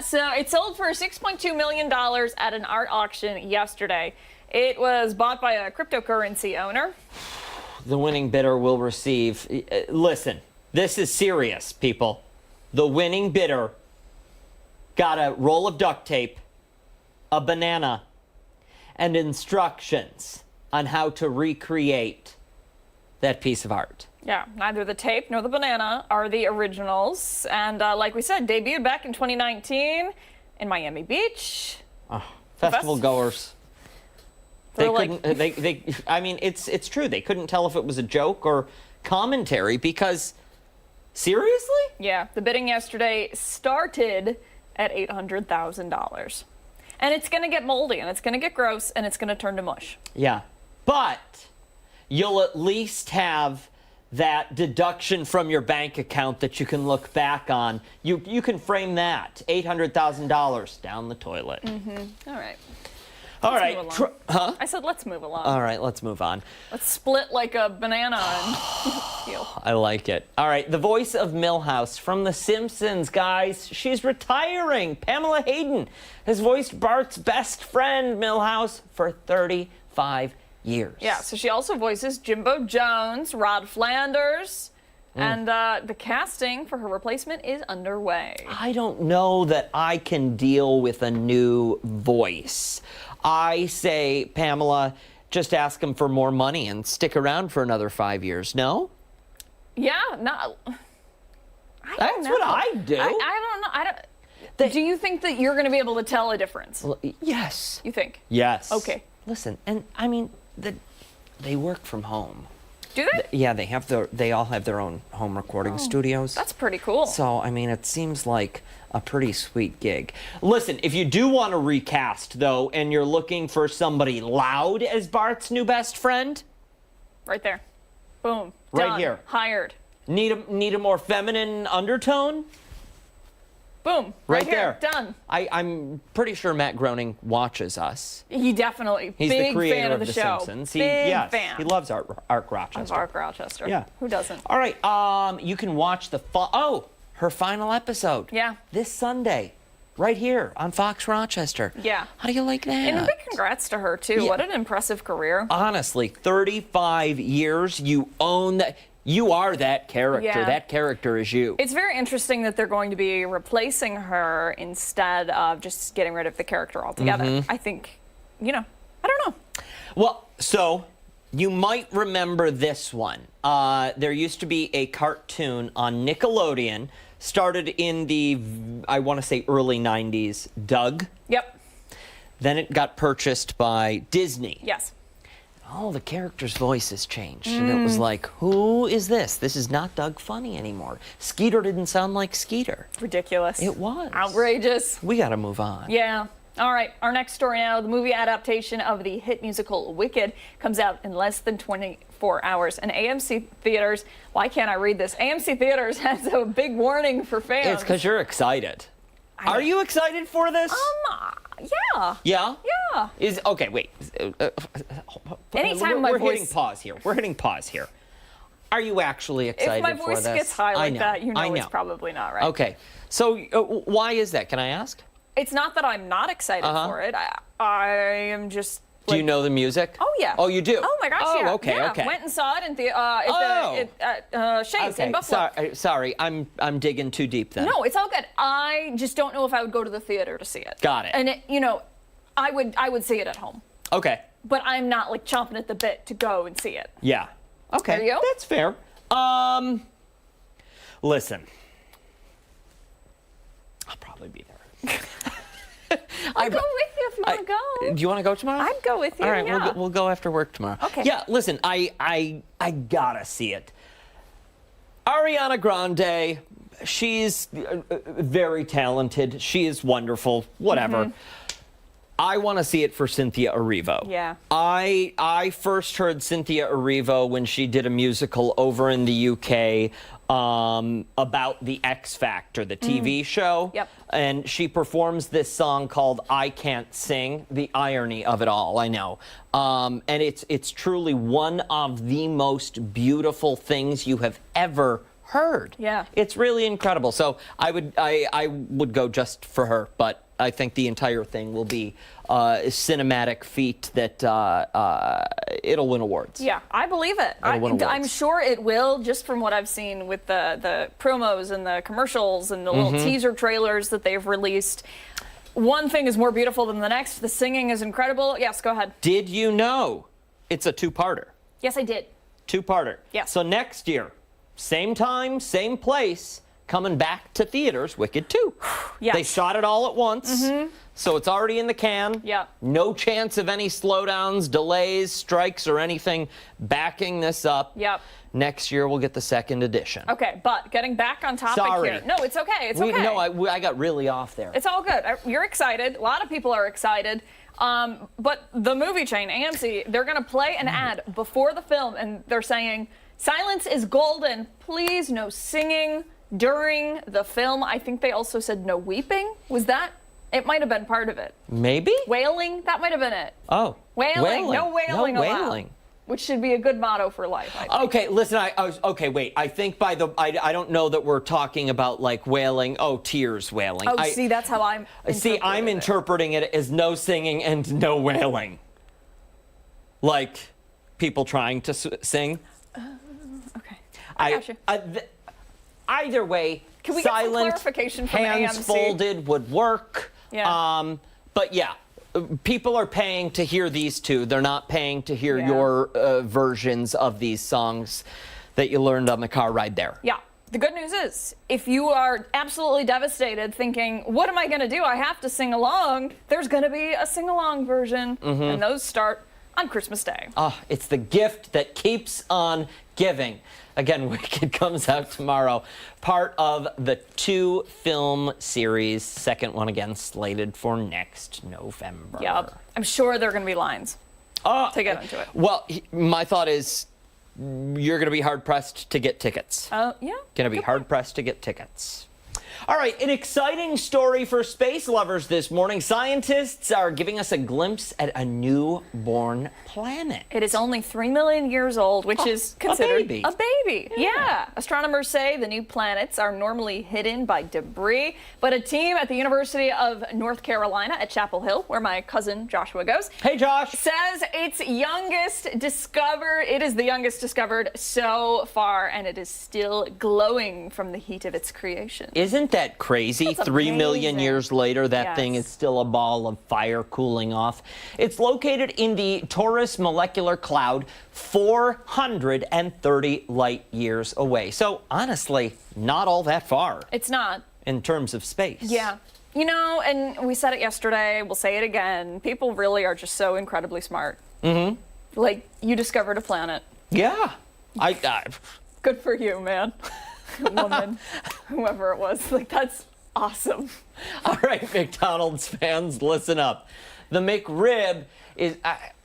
So it sold for $6.2 million at an art auction yesterday. It was bought by a cryptocurrency owner. The winning bidder will receive... Listen, this is serious, people. The winning bidder got a roll of duct tape, a banana, and instructions on how to recreate that piece of art. Yeah, neither the tape nor the banana are the originals. And like we said, debuted back in 2019 in Miami Beach. Festival goers. They couldn't. I mean, it's true. They couldn't tell if it was a joke or commentary because, seriously? Yeah, the bidding yesterday started at $800,000. And it's going to get moldy, and it's going to get gross, and it's going to turn to mush. Yeah, but you'll at least have that deduction from your bank account that you can look back on. You can frame that. $800,000 down the toilet. All right. All right. Huh? I said let's move along. All right, let's move on. Let's split like a banana and peel. I like it. All right, the voice of Milhouse from The Simpsons, guys. She's retiring. Pamela Hayden has voiced Bart's best friend, Milhouse, for 35 years. Yeah, so she also voices Jimbo Jones, Rod Flanders, and the casting for her replacement is underway. I don't know that I can deal with a new voice. I say, Pamela, just ask him for more money and stick around for another 5 years. No? Yeah, no. That's what I do. I don't know. Do you think that you're going to be able to tell a difference? Well, yes. You think? Yes. Okay. Listen, and I mean, they work from home. Do they? Yeah, they all have their own home recording studios. That's pretty cool. So, I mean, it seems like a pretty sweet gig. Listen, if you do want to recast, though, and you're looking for somebody loud as Bart's new best friend, right there. Boom. Right Done. here. Hired. Need a more feminine undertone? Boom. Right here. there. Done. I'm pretty sure Matt Groening watches us. He definitely. He's big the creator fan of the show. Simpsons. Big fan. He loves Arc Rochester. Of Arc Rochester. Yeah. Who doesn't? All right. You can watch her final episode. Yeah. This Sunday, right here on Fox Rochester. Yeah. How do you like that? And a big congrats to her too. Yeah. What an impressive career. Honestly, 35 years. You own that. You are that character. Yeah. That character is you. It's very interesting that they're going to be replacing her instead of just getting rid of the character altogether. I think, I don't know. Well, so you might remember this one. There used to be a cartoon on Nickelodeon, started in the, I want to say, early 90s, Doug. Yep. Then it got purchased by Disney. Yes. All the characters' voices changed. And it was like, who is this? This is not Doug Funny anymore. Skeeter didn't sound like Skeeter. Ridiculous. It was. Outrageous. We got to move on. Yeah. All right, our next story now. The movie adaptation of the hit musical Wicked comes out in less than 24 hours. And AMC Theaters, why can't I read this? AMC Theaters has a big warning for fans. It's because you're excited. Are you excited for this? Yeah. Yeah? Yeah. Okay, wait. Anytime we're hitting pause here. We're hitting pause here. Are you actually excited If my for voice this? gets high like that, you I know it's probably not right. Okay. So why is that? Can I ask? It's not that I'm not excited for it. I am just. Do you know the music? Oh yeah. Oh, you do. Oh my gosh. Oh, yeah. okay. Yeah. Okay. Went and saw it at Shays in Okay. Buffalo. Sorry, I'm digging too deep then. No, it's all good. I just don't know if I would go to the theater to see it. Got it. And I would see it at home. Okay. But I'm not like chomping at the bit to go and see it. Yeah. Okay. There you go. That's fair. Listen. I'll probably be there. I'll go with you if you want to go. Do you want to go tomorrow? I'd go with you. All right, yeah. we'll go after work tomorrow. Okay. Yeah, listen, I gotta see it. Ariana Grande, she's very talented. She is wonderful. Whatever. Mm-hmm. I want to see it for Cynthia Erivo. Yeah. I first heard Cynthia Erivo when she did a musical over in the UK about the X Factor, the TV show. Yep. And she performs this song called I Can't Sing. The irony of it all, I know. And it's truly one of the most beautiful things you have ever heard. Yeah. It's really incredible. So I would go just for her, but I think the entire thing will be a cinematic feat that it'll win awards. Yeah, I believe it. It'll win awards. I'm sure it will, just from what I've seen with the promos and the commercials and the little teaser trailers that they've released. One thing is more beautiful than the next. The singing is incredible. Yes, go ahead. Did you know it's a two-parter? Yes, I did. Two-parter. Yes. So next year, same time, same place, coming back to theaters, Wicked 2. Yes. They shot it all at once, so it's already in the can. Yeah. No chance of any slowdowns, delays, strikes, or anything backing this up. Yep. Next year, we'll get the second edition. Okay, but getting back on topic Sorry. here. No, it's okay. It's okay. No, I got really off there. It's all good. You're excited. A lot of people are excited. But the movie chain, AMC, they're going to play an ad before the film, and they're saying, silence is golden. Please, no singing during the film. I think they also said no weeping. Was that? It might have been part of it. Maybe? Wailing? That might have been it. Oh. Wailing. No wailing No allowed. wailing. Which should be a good motto for life, I think. Okay, listen, okay, wait. I think I don't know that we're talking about like wailing, tears wailing. Oh, see, that's how I'm I'm interpreting it as no singing and no wailing. Like people trying to sing. Okay. I got you. Either way, Can we get some silent, clarification from hands AMC? folded would work. Yeah. But yeah, people are paying to hear these two. They're not paying to hear your versions of these songs that you learned on the car ride there. Yeah. The good news is, if you are absolutely devastated thinking, what am I going to do? I have to sing along. There's going to be a sing-along version, and those start on Christmas Day. It's the gift that keeps on giving. Again, Wicked comes out tomorrow. Part of the 2-film series. Second one again slated for next November. Yep. I'm sure there are going to be lines to get into it. Well, my thought is you're going to be hard-pressed to get tickets. Yeah. Going to be hard-pressed to get tickets. All right, an exciting story for space lovers this morning. Scientists are giving us a glimpse at a newborn planet. It is only 3 million years old, which is considered a baby. Yeah. Astronomers say the new planets are normally hidden by debris, but a team at the University of North Carolina at Chapel Hill, where my cousin Joshua goes, hey Josh, says it is the youngest discovered so far, and it is still glowing from the heat of its creation. Isn't that crazy? That's 3 million amazing. years later, that thing is still a ball of fire cooling off. It's located in the Taurus molecular cloud, 430 light years away. So honestly, not all that far. It's not. In terms of space. Yeah. You know, and we said it yesterday, we'll say it again, people really are just so incredibly smart. Mm-hmm. Like, you discovered a planet. Yeah. Good for you, man. Woman, whoever it was. Like, that's awesome. All right, McDonald's fans, listen up. The McRib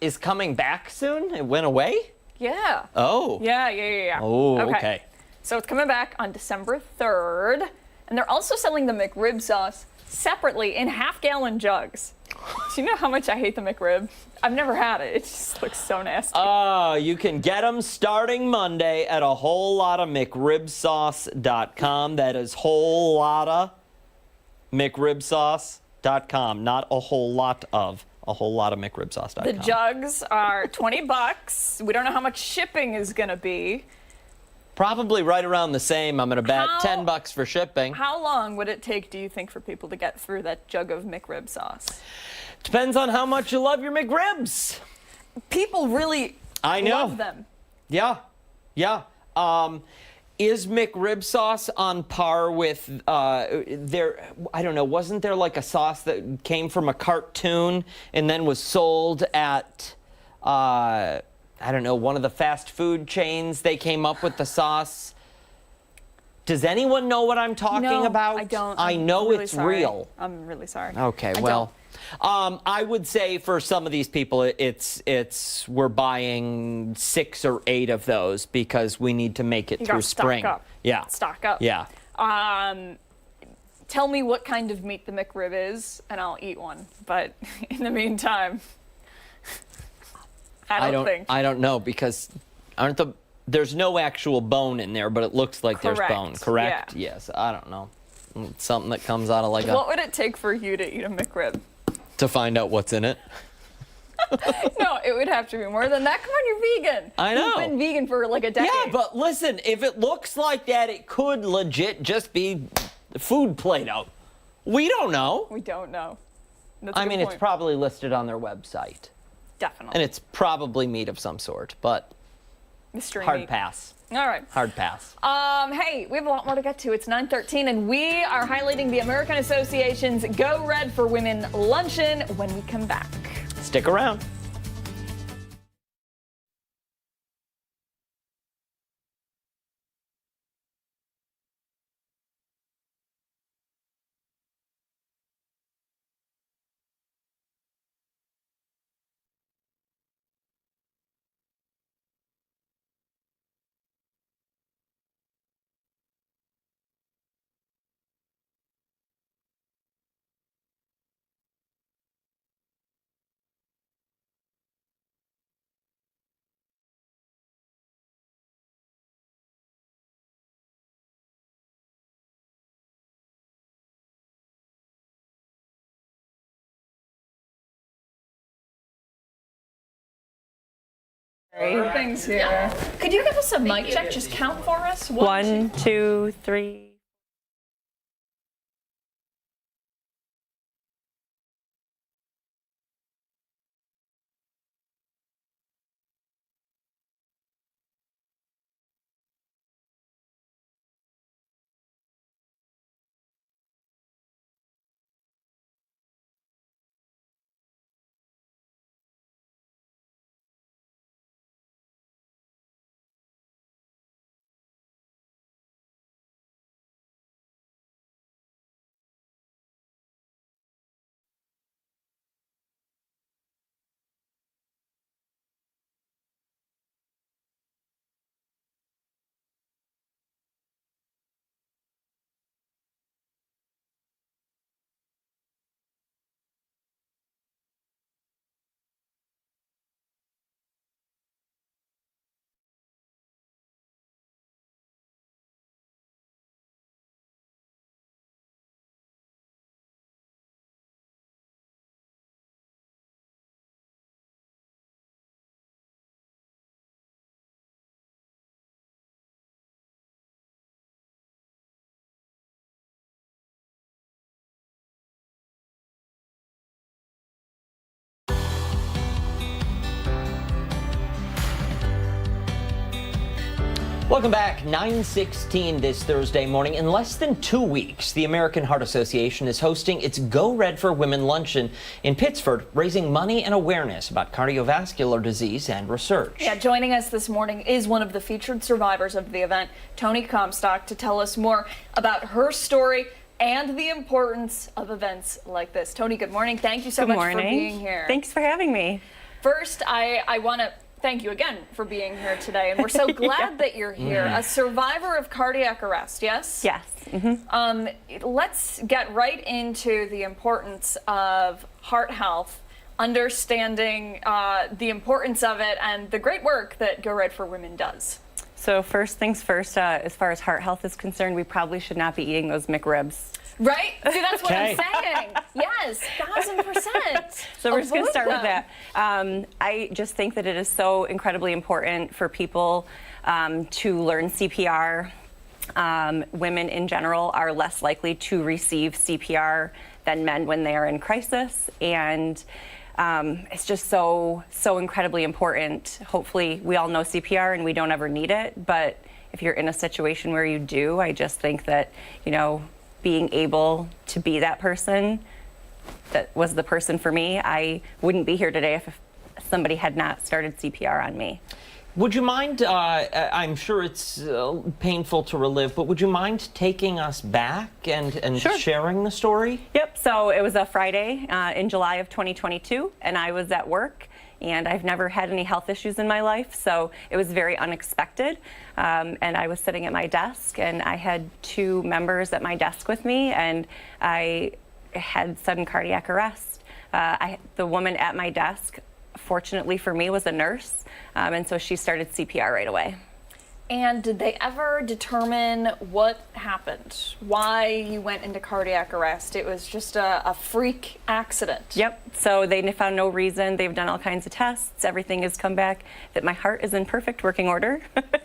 is coming back soon. It went away? Yeah. Oh. Yeah. Oh, okay. So it's coming back on December 3rd. And they're also selling the McRib sauce separately in half-gallon jugs. Do you know how much I hate the McRib? I've never had it. It just looks so nasty. Oh, you can get them starting Monday at a whole lot of McRibsauce.com. That is whole lotta McRibsauce.com, not a whole lot of McRibsauce.com. The jugs are $20. We don't know how much shipping is going to be. Probably right around the same. I'm going to bet $10 for shipping. How long would it take, do you think, for people to get through that jug of McRib sauce? Depends on how much you love your McRibs. People really love them. Yeah. Is McRib sauce on par with I don't know, wasn't there like a sauce that came from a cartoon and then was sold at I don't know, one of the fast food chains? They came up with the sauce. Does anyone know what I'm talking about? I don't. I know really it's sorry. real. I'm really sorry. Okay, well, I would say for some of these people, we're buying 6 or 8 of those because we need to make it through spring. Stock up. Yeah. Stock up. Yeah. Tell me what kind of meat the McRib is, and I'll eat one. But in the meantime, I don't know because there's no actual bone in there, but it looks like there's bone, correct? Yeah. Yes, I don't know. It's something that comes out of like What would it take for you to eat a McRib? to find out what's in it. No, it would have to be more than that. Come on, you're vegan. I know. You've been vegan for like a decade. Yeah, but listen, if it looks like that, it could legit just be food Play-Doh. We don't know. We don't know. That's a I good mean, point. it's probably listed on their website. Definitely. And it's probably meat of some sort, but Mystery hard meat. pass. All right. Hard pass. Hey, we have a lot more to get to. It's 9:13, and we are highlighting the American Association's Go Red for Women luncheon when we come back. Stick around. Things here. Could you give us a mic check? Just count for us. 1, 2, 3. Welcome back. 9:16 this Thursday morning. In less than 2 weeks, the American Heart Association is hosting its Go Red for Women luncheon in Pittsford, raising money and awareness about cardiovascular disease and research. Yeah, joining us this morning is one of the featured survivors of the event, Toni Comstock, to tell us more about her story, and the importance of events like this. Tony, good morning. Thank you so much for being here. Thanks for having me. First, I want to thank you again for being here today, and we're so glad that you're here. A survivor of cardiac arrest, yes? Yes. Let's get right into the importance of heart health, understanding the importance of it, and the great work that Go Red for Women does. So first things first, as far as heart health is concerned, we probably should not be eating those McRibs. Right? See, that's what I'm saying. Yes, 1000%. So we're just going to start with them. that. I just think that it is so incredibly important for people to learn CPR. Women in general are less likely to receive CPR than men when they are in crisis, and it's just so incredibly important. Hopefully we all know CPR and we don't ever need it, but if you're in a situation where you do, I just think that, you know, being able to be that person, that was the person for me. I wouldn't be here today if somebody had not started CPR on me. Would you mind, I'm sure it's painful to relive, but would you mind taking us back and Sure. sharing the story? Yep, so it was a Friday in July of 2022, and I was at work, and I've never had any health issues in my life, so it was very unexpected. And I was sitting at my desk, and I had two members at my desk with me, and I had sudden cardiac arrest. The woman at my desk, fortunately for me, was a nurse, and so she started CPR right away. And did they ever determine what happened? Why you went into cardiac arrest? It was just a freak accident. Yep, so they found no reason. They've done all kinds of tests. Everything has come back that my heart is in perfect working order,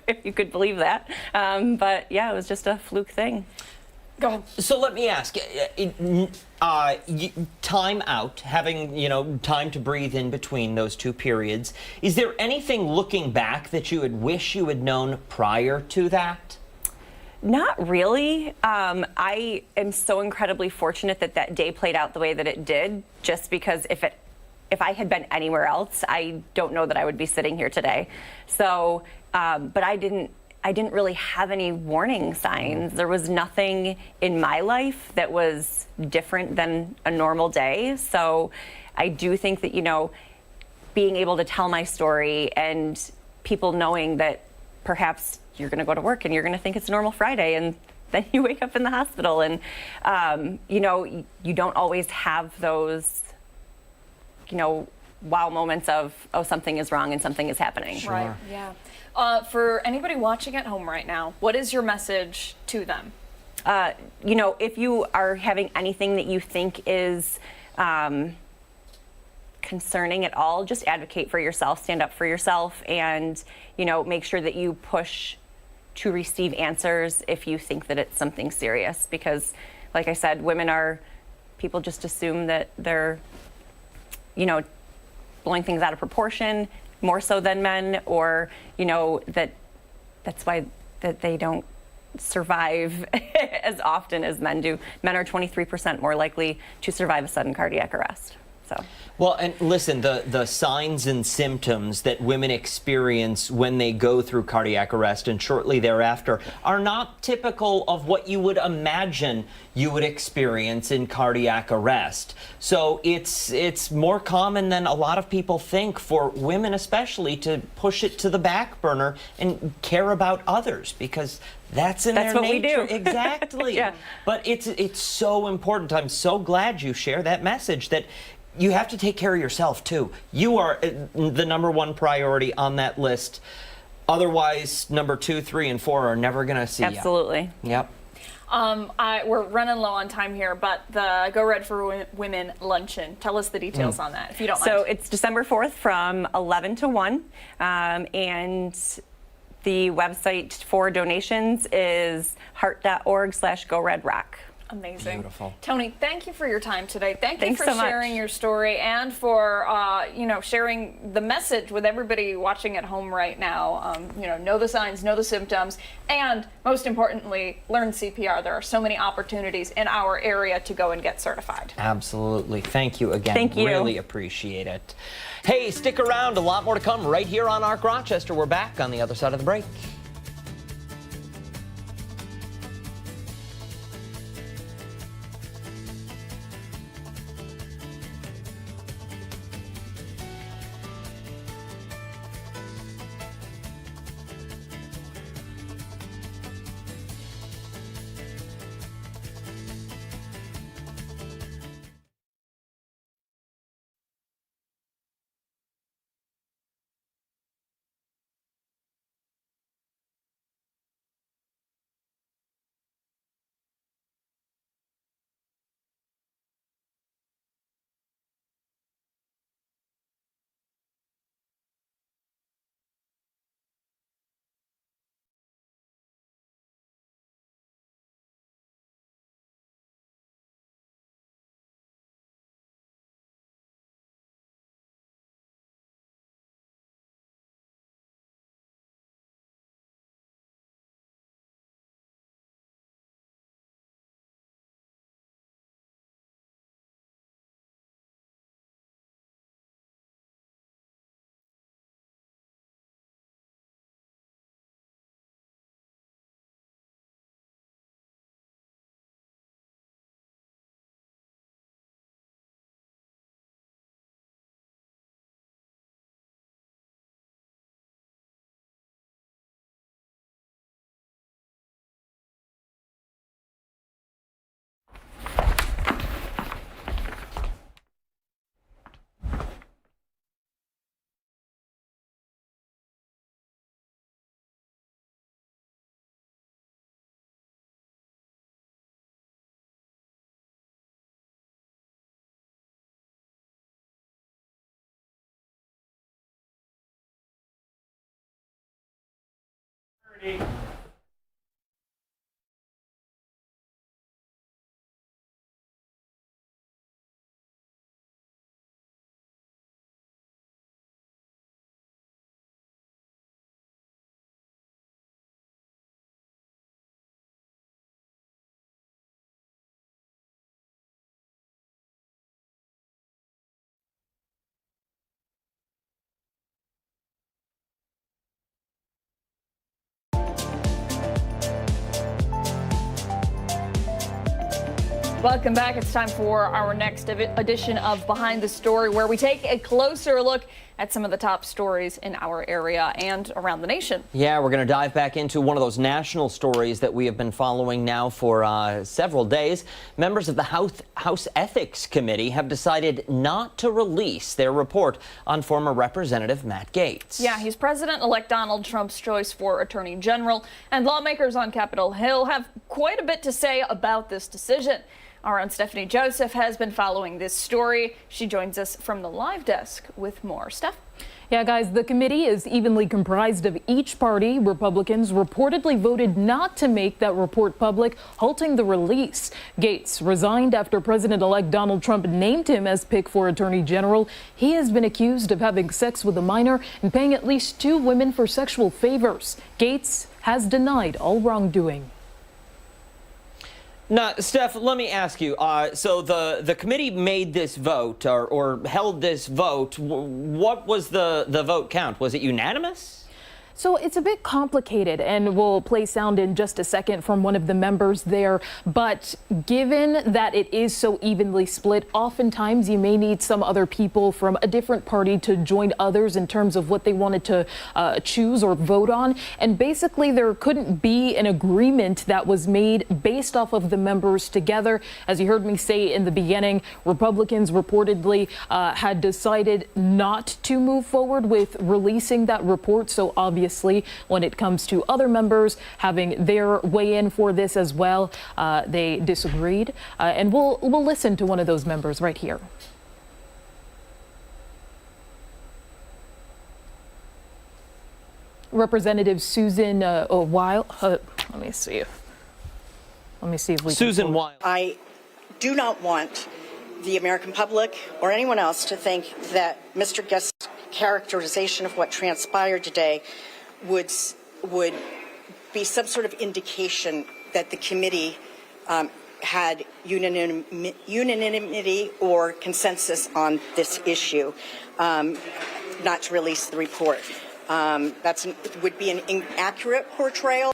if you could believe that. But yeah, it was just a fluke thing. Go ahead. So let me ask, time out, having, you know, time to breathe in between those two periods, is there anything looking back that you would wish you had known prior to that? Not really. I am so incredibly fortunate that that day played out the way that it did, just because if I had been anywhere else, I don't know that I would be sitting here today. So, but I didn't really have any warning signs. There was nothing in my life that was different than a normal day. So I do think that, you know, being able to tell my story and people knowing that perhaps you're going to go to work and you're going to think it's a normal Friday, and then you wake up in the hospital, and, you know, you don't always have those, you know, wow moments of, oh, something is wrong and something is happening. Sure. Right, yeah. For anybody watching at home right now, what is your message to them? You know, if you are having anything that you think is concerning at all, just advocate for yourself, stand up for yourself, and, you know, make sure that you push to receive answers if you think that it's something serious. Because, like I said, people just assume that they're, you know, blowing things out of proportion more so than men, or, you know, that's why that they don't survive as often as men do. Men are 23% more likely to survive a sudden cardiac arrest. So. Well, and listen, the signs and symptoms that women experience when they go through cardiac arrest and shortly thereafter are not typical of what you would imagine you would experience in cardiac arrest. So it's more common than a lot of people think for women especially to push it to the back burner and care about others, because that's in their nature. That's what we do. Exactly. Yeah. But it's so important. I'm so glad you share that message that you have to take care of yourself too. You are the number one priority on that list. Otherwise, number 2, 3, and 4 are never going to see you. Absolutely. Yep. We're running low on time here, but the Go Red for Women luncheon, tell us the details on that, if you don't mind. So it's December 4th from 11 to 1, and the website for donations is heart.org/GoRedRock. Amazing. Beautiful. Tony, thank you for your time today. Thanks you for so much. sharing your story and for sharing the message with everybody watching at home right now. Know the signs, know the symptoms, and most importantly, learn CPR. There are so many opportunities in our area to go and get certified. Absolutely. Thank you again. Thank you. Really appreciate it. Hey, stick around. A lot more to come right here on ARC Rochester. We're back on the other side of the break. Welcome back. It's time for our next edition of Behind the Story, where we take a closer look at some of the top stories in our area and around the nation. Yeah, we're going to dive back into one of those national stories that we have been following now for several days. Members of the House Ethics Committee have decided not to release their report on former Representative Matt Gaetz. Yeah, he's President-elect Donald Trump's choice for Attorney General, and lawmakers on Capitol Hill have quite a bit to say about this decision. Our own Stephanie Joseph has been following this story. She joins us from the live desk with more. Steph? Yeah, guys, the committee is evenly comprised of each party. Republicans reportedly voted not to make that report public, halting the release. Gaetz resigned after President-elect Donald Trump named him as pick for Attorney General. He has been accused of having sex with a minor and paying at least 2 women for sexual favors. Gaetz has denied all wrongdoing. Now, Steph, let me ask you. So the committee made this vote or held this vote. What was the vote count? Was it unanimous? So it's a bit complicated, and we'll play sound in just a second from one of the members there. But given that it is so evenly split, oftentimes you may need some other people from a different party to join others in terms of what they wanted to choose or vote on. And basically, there couldn't be an agreement that was made based off of the members together. As you heard me say in the beginning, Republicans reportedly had decided not to move forward with releasing that report. So obviously, when it comes to other members having their way in for this as well, they disagreed. And we'll listen to one of those members right here. Representative Susan Weil. Let me see if we Susan can. Weil. I do not want the American public or anyone else to think that Mr. Guest's characterization of what transpired today would be some sort of indication that the committee had unanimity or consensus on this issue, not to release the report. Would be an inaccurate portrayal.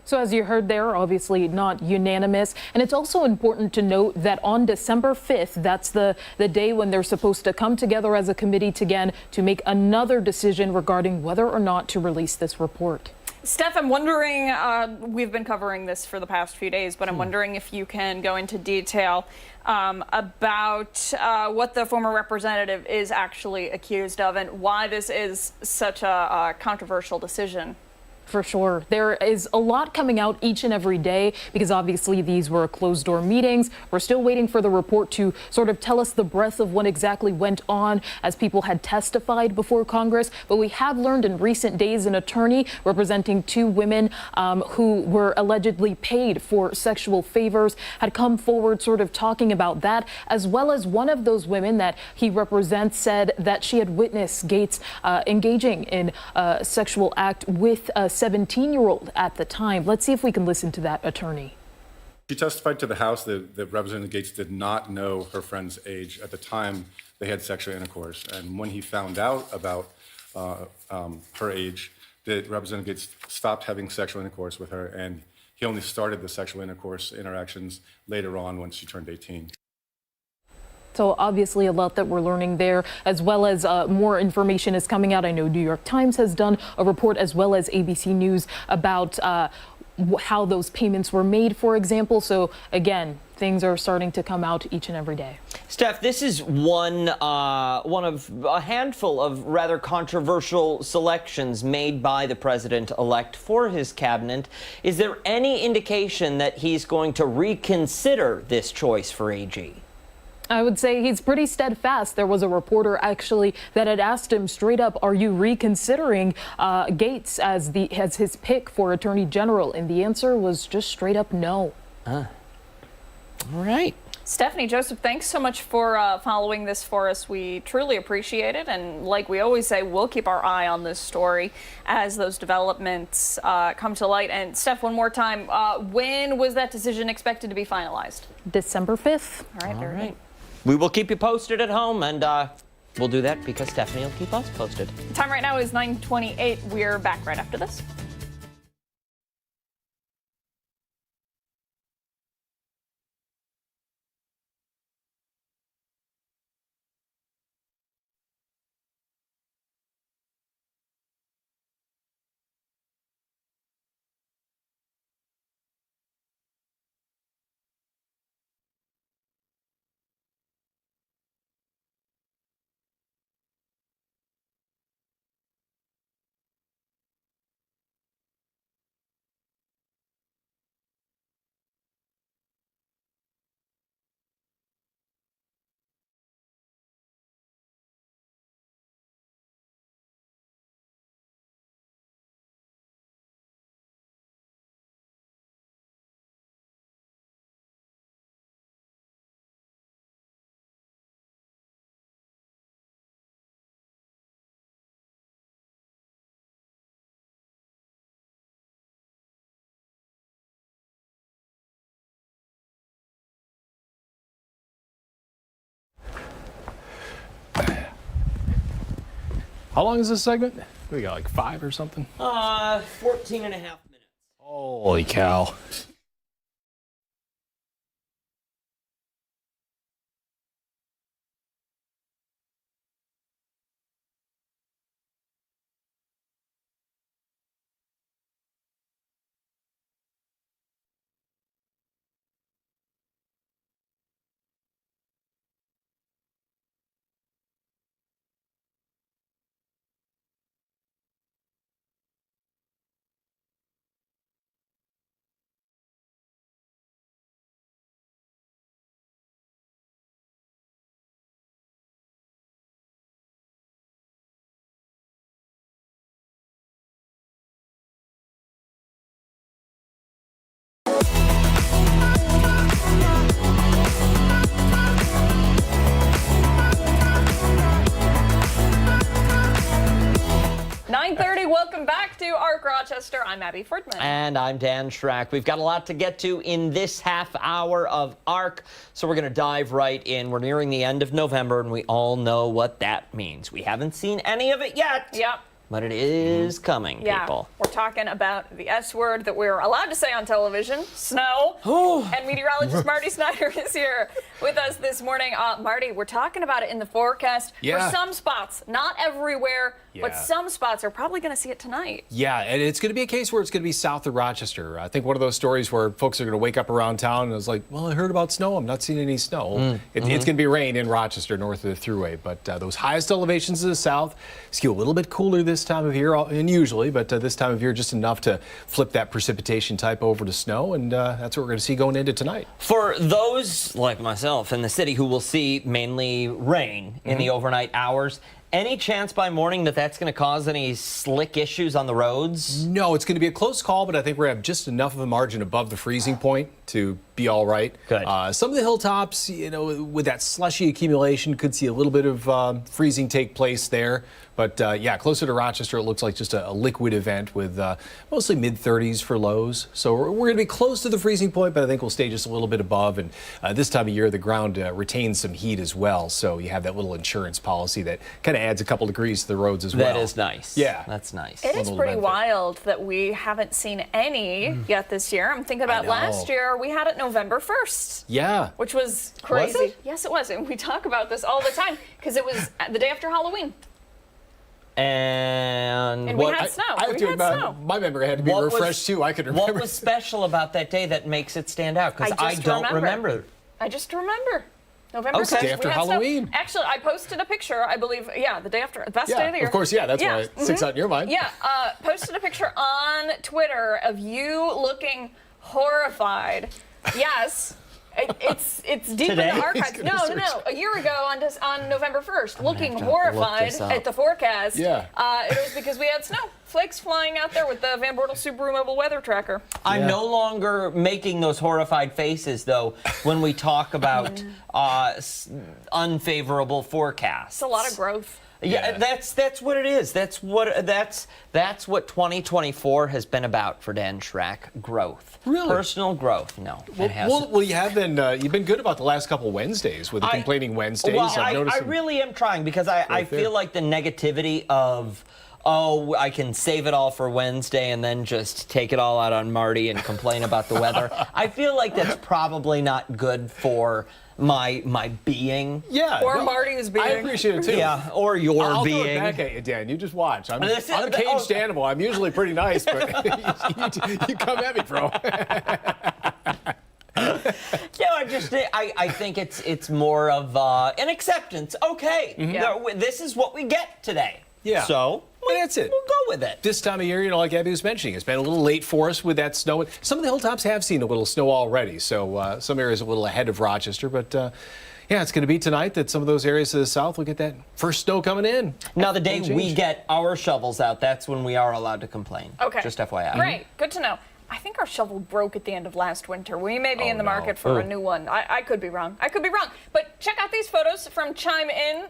So as you heard there, obviously not unanimous. And it's also important to note that on December 5th, that's the day when they're supposed to come together as a committee again to make another decision regarding whether or not to release this report. Steph, I'm wondering, we've been covering this for the past few days, but I'm wondering if you can go into detail about what the former representative is actually accused of and why this is such a controversial decision. For sure. There is a lot coming out each and every day because obviously these were closed door meetings. We're still waiting for the report to sort of tell us the breadth of what exactly went on as people had testified before Congress. But we have learned in recent days an attorney representing 2 women who were allegedly paid for sexual favors had come forward sort of talking about that, as well as one of those women that he represents said that she had witnessed Gaetz engaging in a sexual act with a 17-year-old at the time. Let's see if we can listen to that attorney. She testified to the House that Representative Gaetz did not know her friend's age at the time they had sexual intercourse. And when he found out about her age, that Representative Gaetz stopped having sexual intercourse with her, and he only started the sexual intercourse interactions later on once she turned 18. So obviously a lot that we're learning there, as well as more information is coming out. I know New York Times has done a report, as well as ABC News, about how those payments were made, for example. So again, things are starting to come out each and every day. Steph, this is one of a handful of rather controversial selections made by the president-elect for his cabinet. Is there any indication that he's going to reconsider this choice for AG? I would say he's pretty steadfast. There was a reporter actually that had asked him straight up, are you reconsidering Gates as his pick for Attorney General? And the answer was just straight up no. All right. Stephanie, Joseph, thanks so much for following this for us. We truly appreciate it. And like we always say, we'll keep our eye on this story as those developments come to light. And Steph, one more time, when was that decision expected to be finalized? December 5th. All right, very good. We will keep you posted at home, and we'll do that because Stephanie will keep us posted. The time right now is 9:28. We're back right after this. How long is this segment? We got like 5 or something? 14 and a half minutes. Holy cow. Welcome back to ARC Rochester. I'm Abby Fordman. And I'm Dan Schrack. We've got a lot to get to in this half hour of ARC, so we're going to dive right in. We're nearing the end of November, and we all know what that means. We haven't seen any of it yet. Yep. But it is coming, Yeah, people. we're talking about the S word that we're allowed to say on television, snow. And meteorologist Marty Snyder is here with us this morning. Marty, we're talking about it in the forecast for some spots, not everywhere, but some spots are probably going to see it tonight. Yeah, and it's going to be a case where it's going to be south of Rochester. I think one of those stories where folks are going to wake up around town and it's like, well, I heard about snow. I'm not seeing any snow. It's going to be rain in Rochester north of the Thruway, but those highest elevations to the south, it's a little bit cooler this time of year, and usually, but this time of year just enough to flip that precipitation type over to snow, and that's what we're going to see going into tonight. For those like myself in the city who will see mainly rain in the overnight hours, any chance by morning that that's going to cause any slick issues on the roads? No, it's going to be a close call, but I think we're going to have just enough of a margin above the freezing point to be all right. Good. Some of the hilltops, you know, with that slushy accumulation, could see a little bit of freezing take place there. But yeah, closer to Rochester, it looks like just a liquid event with mostly mid-30s for lows. So we're going to be close to the freezing point, but I think we'll stay just a little bit above. And this time of year, the ground retains some heat as well. So you have that little insurance policy that kind of adds a couple degrees to the roads as well. That is nice. Yeah. That's nice. It is pretty wild that we haven't seen any yet this year. I'm thinking about last year, we had it November 1st. Yeah. Which was crazy. Was it? Yes, it was. And we talk about this all the time because it was the day after Halloween. And we had snow. I have to admit, my memory had to be refreshed too. I could remember. What was special about that day that makes it stand out? Because I don't remember. I just remember. November 6th. Day after Halloween. Snow. Actually, I posted a picture, I believe, the day after. The best day of the year. Of course, that's why it sticks out in your mind. Yeah, posted a picture on Twitter of you looking horrified. Yes. It's deep Today? in the archives. He's No, gonna no, search. a year ago on November 1st, looking have to look horrified this up. at the forecast. Yeah. It was because we had snowflakes flying out there with the Van Bortle Subaru mobile weather tracker. I'm no longer making those horrified faces, though, when we talk about unfavorable forecasts. It's a lot of growth. Yeah, that's what it is. That's what 2024 has been about for Dan Schreck. Growth. Really? Personal growth. No, it hasn't. Well, you've been good about the last couple Wednesdays with the complaining Wednesdays. Well, I've noticed I some really am trying because I growth there. feel like the negativity of, oh, I can save it all for Wednesday and then just take it all out on Marty and complain about the weather. I feel like that's probably not good for my being. Yeah. Or Marty's being. I appreciate it too. Yeah, or your I'll being. throw it back at you, Dan. You just watch. I'm This is- a caged animal. I'm usually pretty nice, but you come at me, bro. I think it's more of an acceptance. Okay, this is what we get today. Yeah. So that's it. We'll go with it. This time of year, like Abby was mentioning, it's been a little late for us with that snow. Some of the hilltops have seen a little snow already, so some areas a little ahead of Rochester. But yeah, it's going to be tonight that some of those areas to the south will get that first snow coming in. Now, the day we get our shovels out, that's when we are allowed to complain. Okay. Just FYI. Great. Good to know. I think our shovel broke at the end of last winter. We may be in the market for a new one. I could be wrong. But check out these photos from Chime In.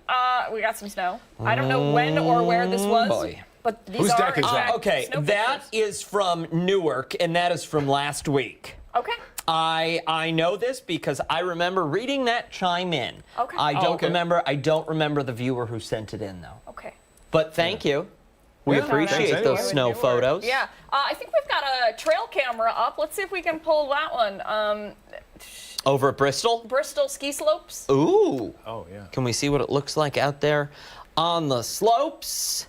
We got some snow. I don't know when or where this was. Boy. But these Whose are deck is that? Okay, snow that pictures. is from Newark, and that is from last week. Okay. I know this because I remember reading that Chime In. Okay. I don't okay. remember the viewer who sent it in though. Okay. But thank you. We Yeah, appreciate thanks those anyway. snow photos. Yeah. I think we've got a trail camera up. Let's see if we can pull that one. Over at Bristol. Bristol ski slopes. Ooh. Oh, yeah. Can we see what it looks like out there on the slopes?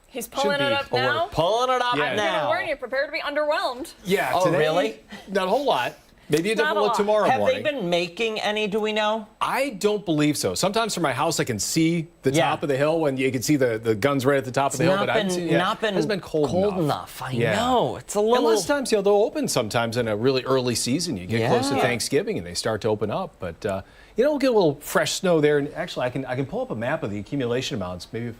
He's pulling Should it be. up Oh, now. we're pulling it up Yeah. I'm gonna now. warn you, prepare to be underwhelmed. Yeah. Oh, today, really? Not a whole lot. Maybe a Not different a look lot. tomorrow Have morning. they been making any, do we know? I don't believe so. Sometimes from my house, I can see the Yeah. top of the hill, and you can see the guns right at the top of the hill. But I haven't seen, it hasn't been cold enough. I know. It's a And little. lots of times, they'll open sometimes in a really early season. You get close to Yeah. Thanksgiving, and they start to open up. But we'll get a little fresh snow there. And actually, I can pull up a map of the accumulation amounts. Maybe.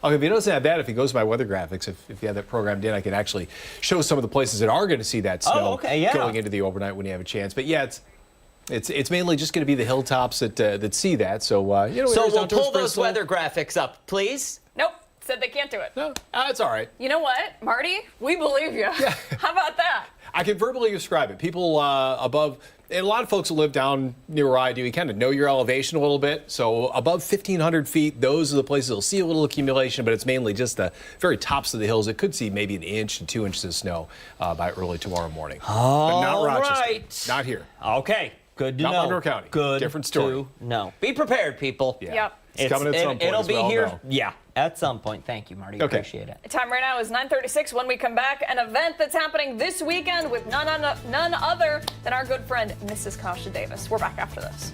Okay, if he doesn't have that, if he goes to my weather graphics, if you have that programmed in, I can actually show some of the places that are going to see that snow going into the overnight when you have a chance. But yeah, it's mainly just going to be the hilltops that see that. So So we'll pull those weather graphics up, please. Nope. Said they can't do it. No, it's all right. You know what, Marty? We believe you. Yeah. How about that? I can verbally describe it. People above, and a lot of folks who live down near where I do, you kind of know your elevation a little bit. So above 1,500 feet, those are the places that'll see a little accumulation, but it's mainly just the very tops of the hills. It could see maybe 1 inch to 2 inches of snow by early tomorrow morning. But not Rochester. Right. Not here. Okay. Good to Not know. Monroe County. Good. Different story. No. Be prepared, people. Yeah. Yep. It's coming at some point. It'll as we be all here. know. Yeah. At some point. Thank you, Marty. Okay. Appreciate it. The time right now is 9:36. When we come back, an event that's happening this weekend with none other than our good friend, Mrs. Kasha Davis. We're back after this.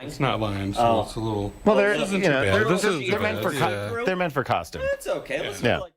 It's not lime, so Oh. it's a little. Well, they're This isn't you know too bad. they're, This isn't they're too meant for bad, yeah. they're meant for costume. It's okay. Let's Yeah. go like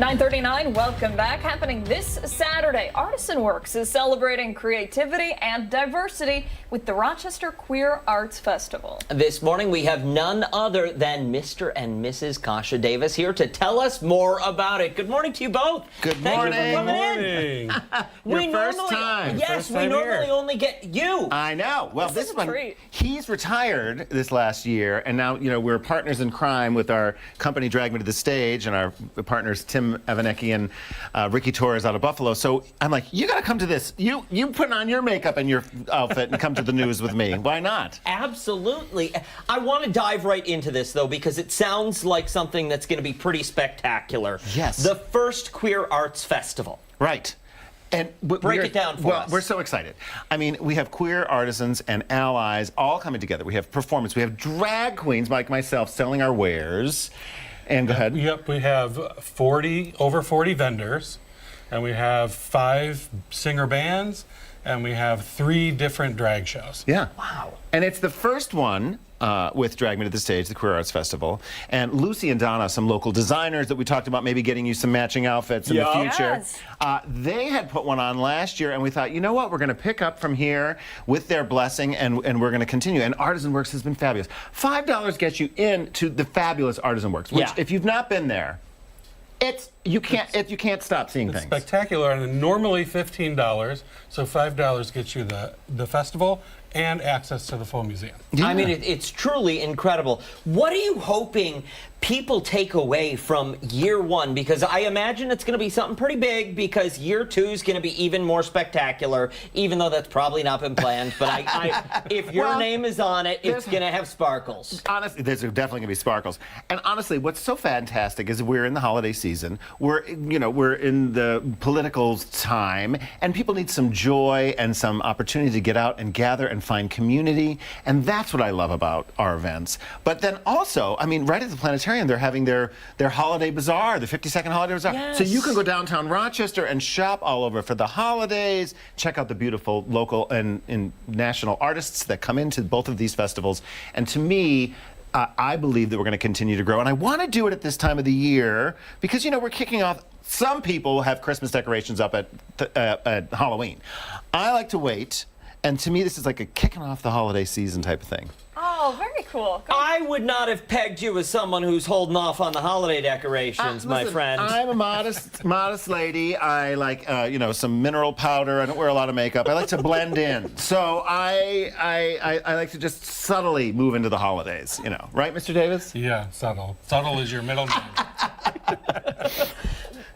9:39, welcome back. Happening this Saturday, Artisan Works is celebrating creativity and diversity with the Rochester Queer Arts Festival. This morning we have none other than Mr. and Mrs. Kasha Davis here to tell us more about it. Good morning to you both. Good Thank morning. you for coming Morning. in. Your first time. Yes, First we time normally here. only get you. I know. Well, This is a one, treat. he's retired this last year, and now, we're partners in crime with our company Drag Me to the Stage, and our partners Tim Evanecki and Ricky Torres out of Buffalo. So I'm like, you got to come to this. You put on your makeup and your outfit and come to the news with me. Why not? Absolutely. I want to dive right into this, though, because it sounds like something that's going to be pretty spectacular. Yes. The first Queer Arts Festival. Right. And Break it down for us. We're so excited. I mean, we have queer artisans and allies all coming together. We have performance. We have drag queens like myself selling our wares. And go ahead. Yep, we have over 40 vendors, and we have 5 singer bands, and we have 3 different drag shows. Yeah. Wow. And it's the first one with Drag Me to the Stage, the Queer Arts Festival. And Lucy and Donna, some local designers that we talked about maybe getting you some matching outfits in the future. Yes. They had put one on last year, and we thought, you know what, we're going to pick up from here with their blessing, and we're going to continue. And Artisan Works has been fabulous. $5 gets you into the fabulous Artisan Works, which, if you've not been there, you can't stop seeing It's things. spectacular, and normally $15, so $5 gets you the festival and access to the full museum. Yeah. I mean, it's truly incredible. What are you hoping people take away from year one? Because I imagine it's going to be something pretty big, because year 2 is going to be even more spectacular, even though that's probably not been planned. But if your name is on it, it's going to have sparkles. Honestly, there's definitely going to be sparkles. And honestly, what's so fantastic is we're in the holiday season. We're in the political time, and people need some joy and some opportunity to get out and gather and find community. And that's what I love about our events. But then also, I mean, right at the planetarium, they're having their holiday bazaar, the 52nd holiday bazaar. Yes. So you can go downtown Rochester and shop all over for the holidays. Check out the beautiful local and national artists that come into both of these festivals. And to me, I believe that we're going to continue to grow. And I want to do it at this time of the year because, we're kicking off. Some people have Christmas decorations up at Halloween. I like to wait. And to me, this is like a kicking off the holiday season type of thing. Oh, very cool. I would not have pegged you as someone who's holding off on the holiday decorations, my Listen, friend. I'm a modest lady. I like, some mineral powder. I don't wear a lot of makeup. I like to blend in. So I like to just subtly move into the holidays, Right, Mr. Davis? Yeah, subtle. Subtle is your middle name.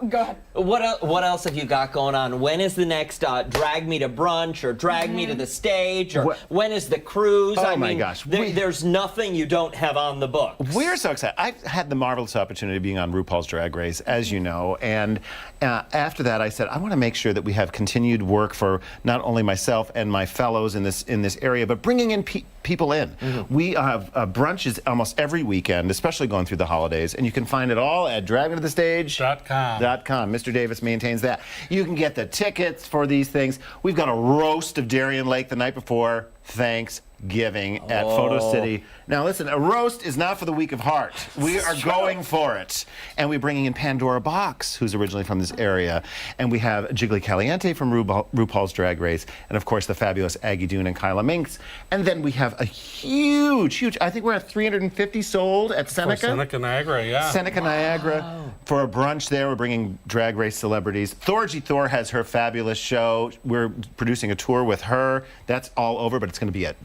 Go ahead. What else have you got going on? When is the next Drag Me to Brunch or Drag Me to the Stage? Or when is the cruise? Oh, my gosh. There's nothing you don't have on the books. We're so excited. I've had the marvelous opportunity of being on RuPaul's Drag Race, as you know, and after that I said, I want to make sure that we have continued work for not only myself and my fellows in this area, but bringing in people in. Mm-hmm. We have brunches almost every weekend, especially going through the holidays, and you can find it all at dragmeToTheStage.com. Mr. Davis maintains that. You can get the tickets for these things. We've got a roast of Darien Lake the night before Thanksgiving at Photo City. Now listen, a roast is not for the weak of heart. We are going for it. And we're bringing in Pandora Box, who's originally from this area. And we have Jiggly Caliente from RuPaul's Drag Race. And of course, the fabulous Aggie Doon and Kyla Minx. And then we have a huge, I think we're at 350 sold at Seneca. For Seneca Niagara, yeah. Seneca Niagara. For a brunch there, we're bringing Drag Race celebrities. Thorgy Thor has her fabulous show. We're producing a tour with her. That's all over, but it's going to be at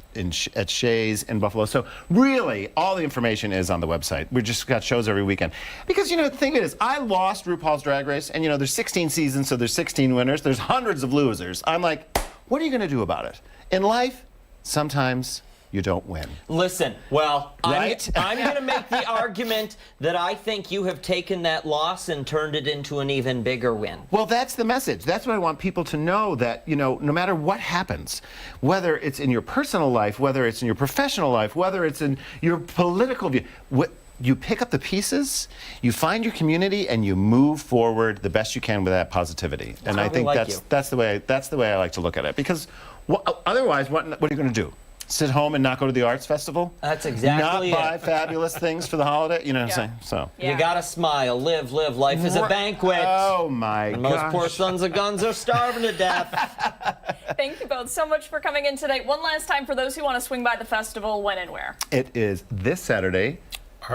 Shea's in Buffalo. So really, all the information is on the website. We just got shows every weekend. Because, the thing is, I lost RuPaul's Drag Race, and, there's 16 seasons, so there's 16 winners. There's hundreds of losers. I'm like, what are you going to do about it? In life, sometimes you don't win. Listen, well, right? I'm going to make the argument that I think you have taken that loss and turned it into an even bigger win. Well, that's the message. That's what I want people to know, that, no matter what happens, whether it's in your personal life, whether it's in your professional life, whether it's in your political view, you pick up the pieces, you find your community, and you move forward the best you can with that positivity. And I think that's the way I like to look at it. Because otherwise, what are you going to do? sit home and not go to the arts festival. That's exactly Not buy fabulous things for the holiday. You know what I'm saying? So You gotta smile, live. Life is a banquet. Oh my And gosh. most poor sons of guns are starving to death. Thank you both so much for coming in today. One last time for those who want to swing by the festival, when and where. It is this Saturday.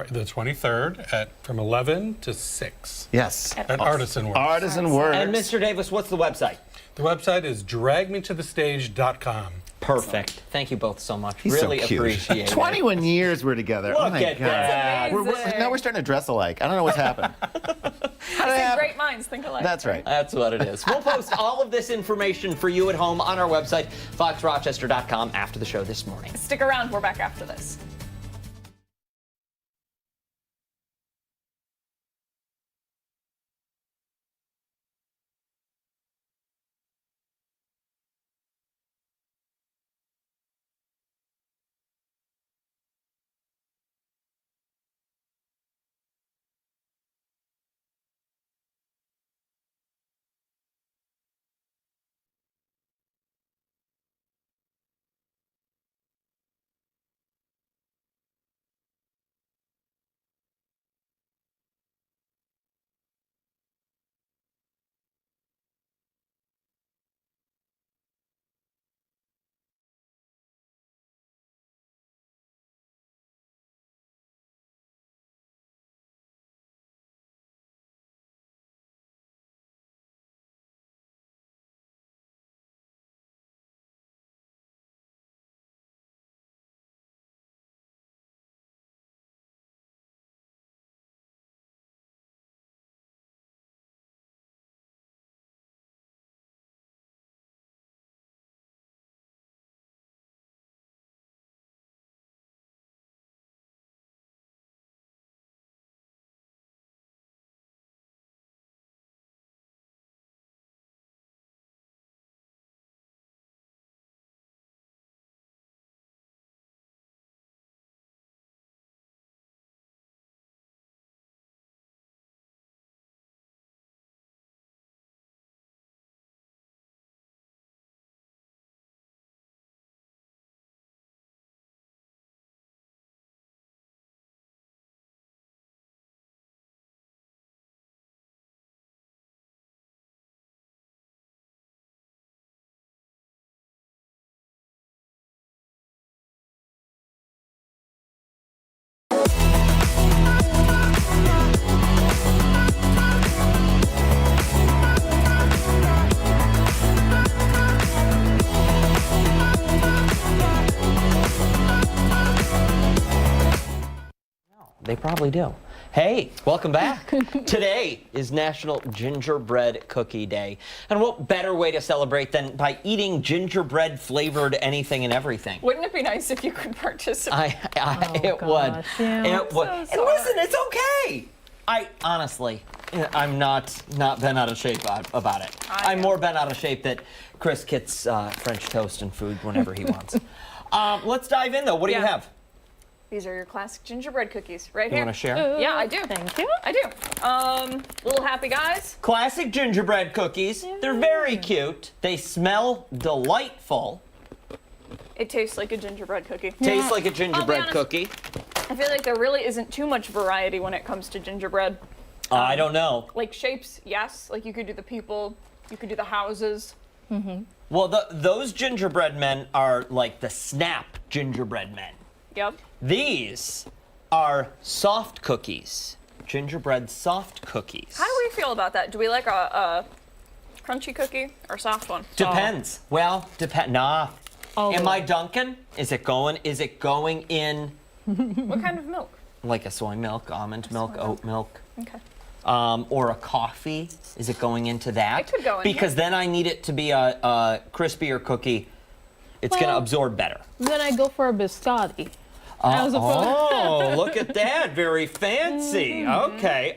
The 23rd from 11 to 6. Yes. At Artisan Works. Artisan Works. And Mr. Davis, what's the website? The website is dragmetothestage.com. Perfect. Thank you both so much. He's really so cute. appreciate it. 21 years we're together. Look oh my at God. that. Now we're starting to dress alike. I don't know what's happened. Great minds think alike. That's right. That's what it is. We'll post all of this information for you at home on our website, foxrochester.com, after the show this morning. Stick around. We're back after this. They probably do. Hey, welcome back. Today is National Gingerbread Cookie Day. And what better way to celebrate than by eating gingerbread flavored anything and everything? Wouldn't it be nice if you could participate? It would. Yeah. It would. And listen, it's okay. I honestly, I'm not bent out of shape about it. I'm more bent out of shape that Chris gets French toast and food whenever he wants. Let's dive in though. What do you have? These are your classic gingerbread cookies right You here. wanna share? Yeah, I do. Thank you. I do. Little happy guys. Classic gingerbread cookies. They're very cute. They smell delightful. It tastes like a gingerbread cookie. Tastes like a gingerbread honest, cookie. I feel like there really isn't too much variety when it comes to gingerbread. I don't know. Like shapes, yes. Like you could do the people, you could do the houses. Mm-hmm. Well, those gingerbread men are like the Snap gingerbread men. Yep. These are soft cookies. Gingerbread soft cookies. How do we feel about that? Do we like a crunchy cookie or soft one? Depends. Well, Nah. Oh. Am I Dunkin'? Is it going in What kind of milk? like a soy milk, almond milk, oat milk? Okay. Or a coffee? Is it going into that? It could go in, because then I need it to be a crispier cookie. It's going to absorb better. Then I go for a biscotti. Oh, look at that. Very fancy. Okay.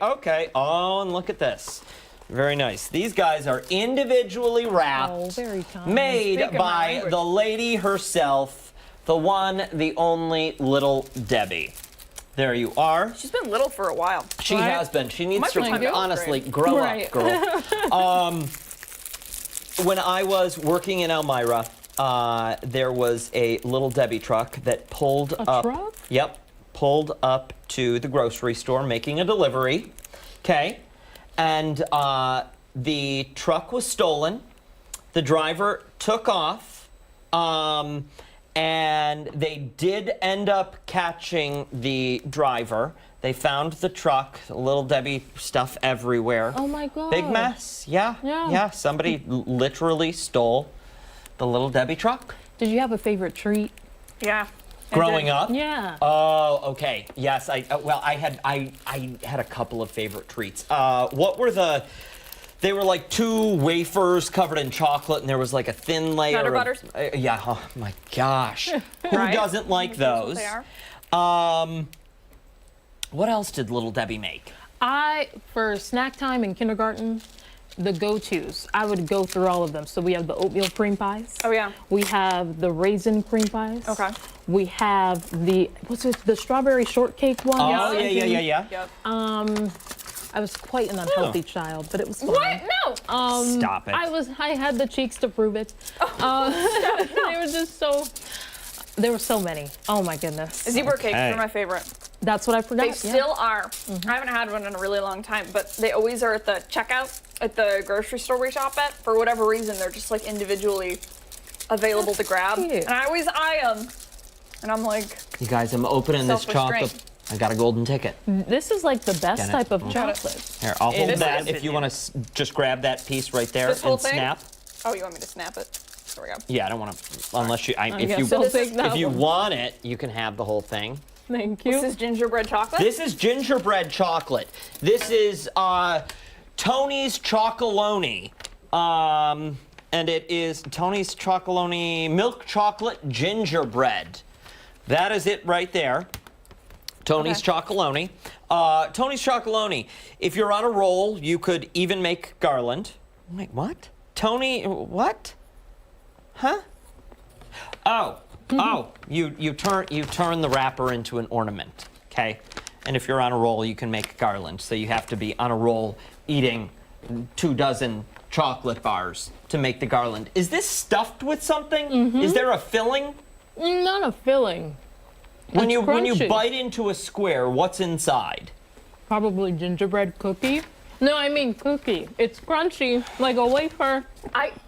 Oh, and look at this. Very nice. These guys are individually wrapped, very kind. made Speak my by language. the lady herself, the one, the only Little Debbie. There you are. She's been little for a while. She has been. She needs Might to, be time to honestly, upgrade. grow Right. up, girl. When I was working in Elmira, there was a Little Debbie truck that pulled up. Truck? Yep, pulled up to the grocery store making a delivery. Okay, and the truck was stolen. The driver took off, and they did end up catching the driver. They found the truck, Little Debbie stuff everywhere. Oh my God. Big mess. Yeah. Somebody literally stole the Little Debbie truck. Did you have a favorite treat? Yeah. Growing up? Yeah. Oh, okay. Yes, I had a couple of favorite treats. What were the? They were like 2 wafers covered in chocolate, and there was like a thin layer. Nutter Butters? Yeah. Oh my gosh. Who Right? doesn't like those? They are. What else did Little Debbie make? For snack time in kindergarten, the go-tos, I would go through all of them. So we have the oatmeal cream pies. Oh yeah. We have the raisin cream pies. Okay. We have the strawberry shortcake one. Oh yeah. Yep. I was quite an unhealthy child, but it was fun. What? No. Stop it. I had the cheeks to prove it. They were just so. There were so many. Oh my goodness. Zebra cakes are my favorite. That's what I forgot. They still are. I haven't had one in a really long time, but they always are at the checkout at the grocery store we shop at. For whatever reason, they're just like individually available to grab. cute. And I always eye them. And I'm like, You guys, I'm opening this Self-restraint. chocolate. I got a golden ticket. This is like the best Get it? type of Okay. chocolate. Here, I'll hold is. that if you want to just grab that piece right there this whole and thing? snap. Oh, you want me to snap it? There we go. Yeah, I don't want to, unless you, if guess you, I'll take that if you one. want it, you can have the whole thing. Thank you. This is gingerbread chocolate? This is gingerbread chocolate. This is Tony's Chocolonely. And it is Tony's Chocolonely milk chocolate gingerbread. That is it right there. Tony's Chocolonely. Tony's Chocolonely. If you're on a roll, you could even make garland. Wait, what? Tony, what? Huh? Oh, you turn the wrapper into an ornament, okay? And if you're on a roll, you can make garland. So you have to be on a roll eating 24 chocolate bars to make the garland. Is this stuffed with something? Is there a filling? Not a filling. When you crunchy. bite into a square, what's inside? Probably gingerbread cookie. No, I mean cookie. It's crunchy, like a wafer.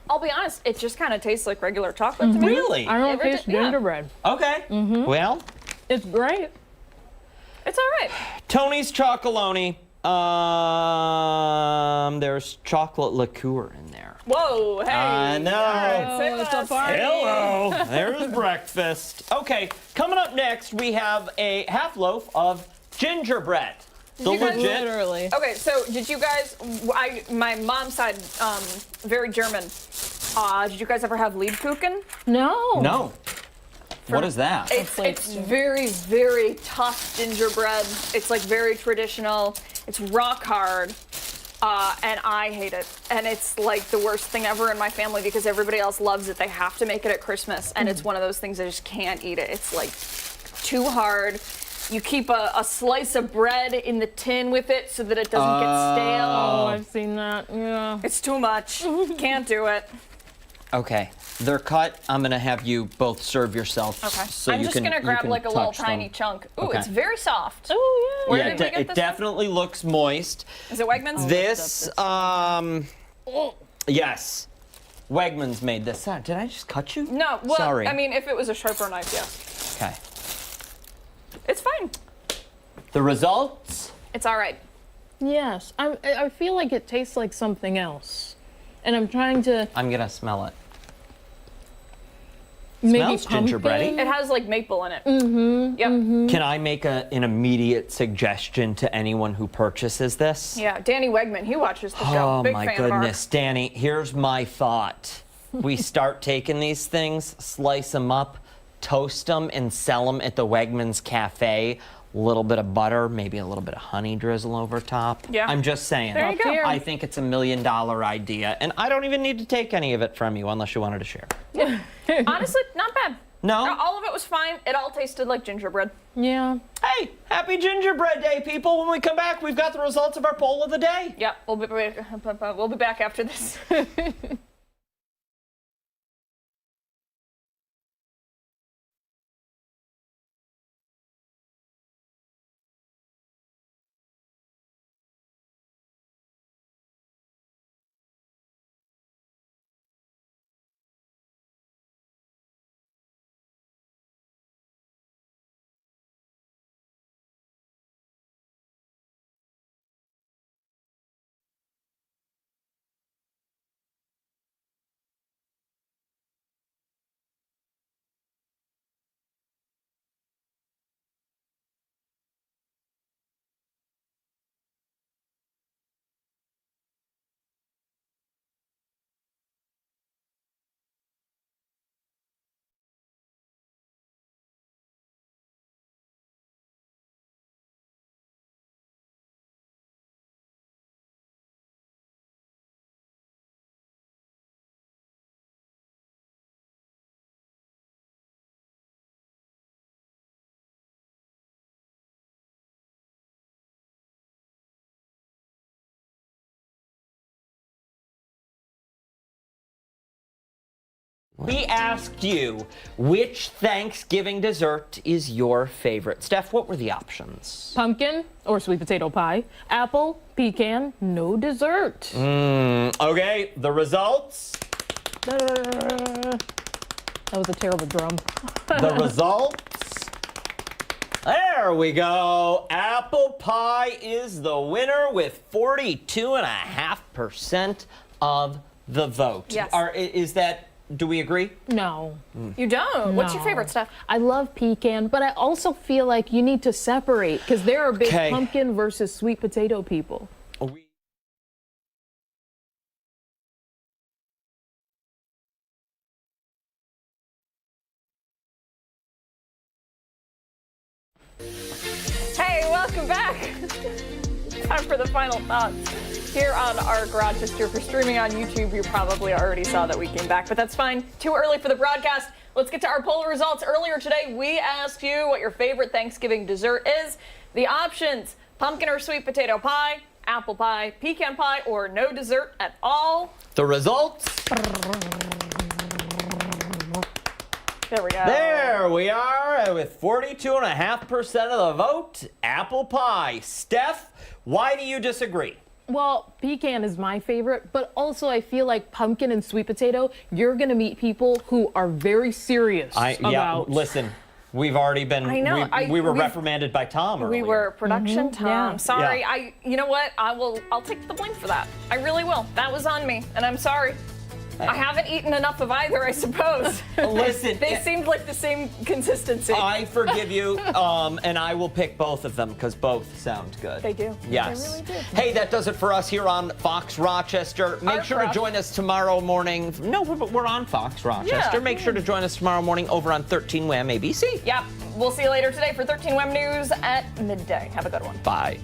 I'll be honest, it just kind of tastes like regular chocolate to me. Really? I don't Ever taste did- yeah. gingerbread. Okay. Well, It's great. It's all right. Tony's Chocolonely. There's chocolate liqueur in there. Whoa, hey. I know. All right, save it's a us. party. Hello. There's breakfast. Okay, coming up next, we have a half loaf of gingerbread. The you guys- legit. Literally. Okay, so did you guys, my mom's side, very German. Did you guys ever have Lebkuchen? No. No. What is that? It's very, very tough gingerbread. It's like very traditional. It's rock hard. And I hate it. And it's like the worst thing ever in my family because everybody else loves it. They have to make it at Christmas. And it's one of those things I just can't eat it. It's like too hard. You keep a slice of bread in the tin with it so that it doesn't get stale. Oh, I've seen that. Yeah. It's too much. Can't do it. Okay, they're cut. I'm gonna have you both serve yourself. Okay. So I'm you just can, gonna you grab can like a little touch them. tiny chunk. Ooh, Okay. it's very soft. Oh, yeah. Where Yeah, did we get it this definitely looks moist. from? Is it Wegmans? This, yes. Wegmans made this. Did I just cut you? No, well, Sorry. I mean, if it was a sharper knife, yes. Okay. It's fine. The results? It's all right. Yes. I feel like it tastes like something else. And I'm trying to I'm gonna smell it. maybe Smells gingerbready. It has like maple in it. Mm-hmm. Yep. Can I make an immediate suggestion to anyone who purchases this? Yeah, Danny Wegman, he watches the show. Oh Big my fan goodness, Danny, here's my thought. We start taking these things, slice them up, toast them, and sell them at the Wegmans Cafe. A little bit of butter, maybe a little bit of honey drizzle over top. Yeah. I'm just saying. There you go. I think it's $1 million idea, and I don't even need to take any of it from you unless you wanted to share. of it. Honestly, not bad. No? All of it was fine. It all tasted like gingerbread. Yeah. Hey, happy Gingerbread Day, people. When we come back, we've got the results of our poll of the day. Yep, we'll be back after this. We asked you, which Thanksgiving dessert is your favorite? Steph, what were the options? Pumpkin or sweet potato pie, apple, pecan, no dessert. Okay, the results. That was a terrible drum. The results. There we go. Apple pie is the winner with 42.5% of the vote. Yes. Is that, do we agree? No. You don't? What's your No. favorite stuff? I love pecan, but I also feel like you need to separate because there are big Okay. pumpkin versus sweet potato people. Hey, welcome back. Time for the final thoughts here on ARC Rochester. For streaming on YouTube, you probably already saw that we came back, but that's fine. Too early for the broadcast. Let's get to our poll results. Earlier today, we asked you what your favorite Thanksgiving dessert is. The options: pumpkin or sweet potato pie, apple pie, pecan pie, or no dessert at all. The results. There we go. There we are with 42.5% of the vote. Apple pie. Steph, why do you disagree? Well, pecan is my favorite, but also I feel like pumpkin and sweet potato, you're going to meet people who are very serious about. Listen, we've already been, I know, we were we've- reprimanded by Tom earlier. We were production Tom. Yeah. Sorry. Yeah. You know what? I'll take the blame for that. I really will. That was on me, and I'm sorry. I haven't eaten enough of either, I suppose. Listen, They seemed like the same consistency. I forgive you, and I will pick both of them because both sound good. They do. Yes. They really do. Hey, that does it for us here on Fox Rochester. Make Art sure to Rock. join us tomorrow morning. No, we're on Fox Rochester. Yeah. Make sure to join us tomorrow morning over on 13 WHAM ABC. Yep. We'll see you later today for 13 WEM News at midday. Have a good one. Bye.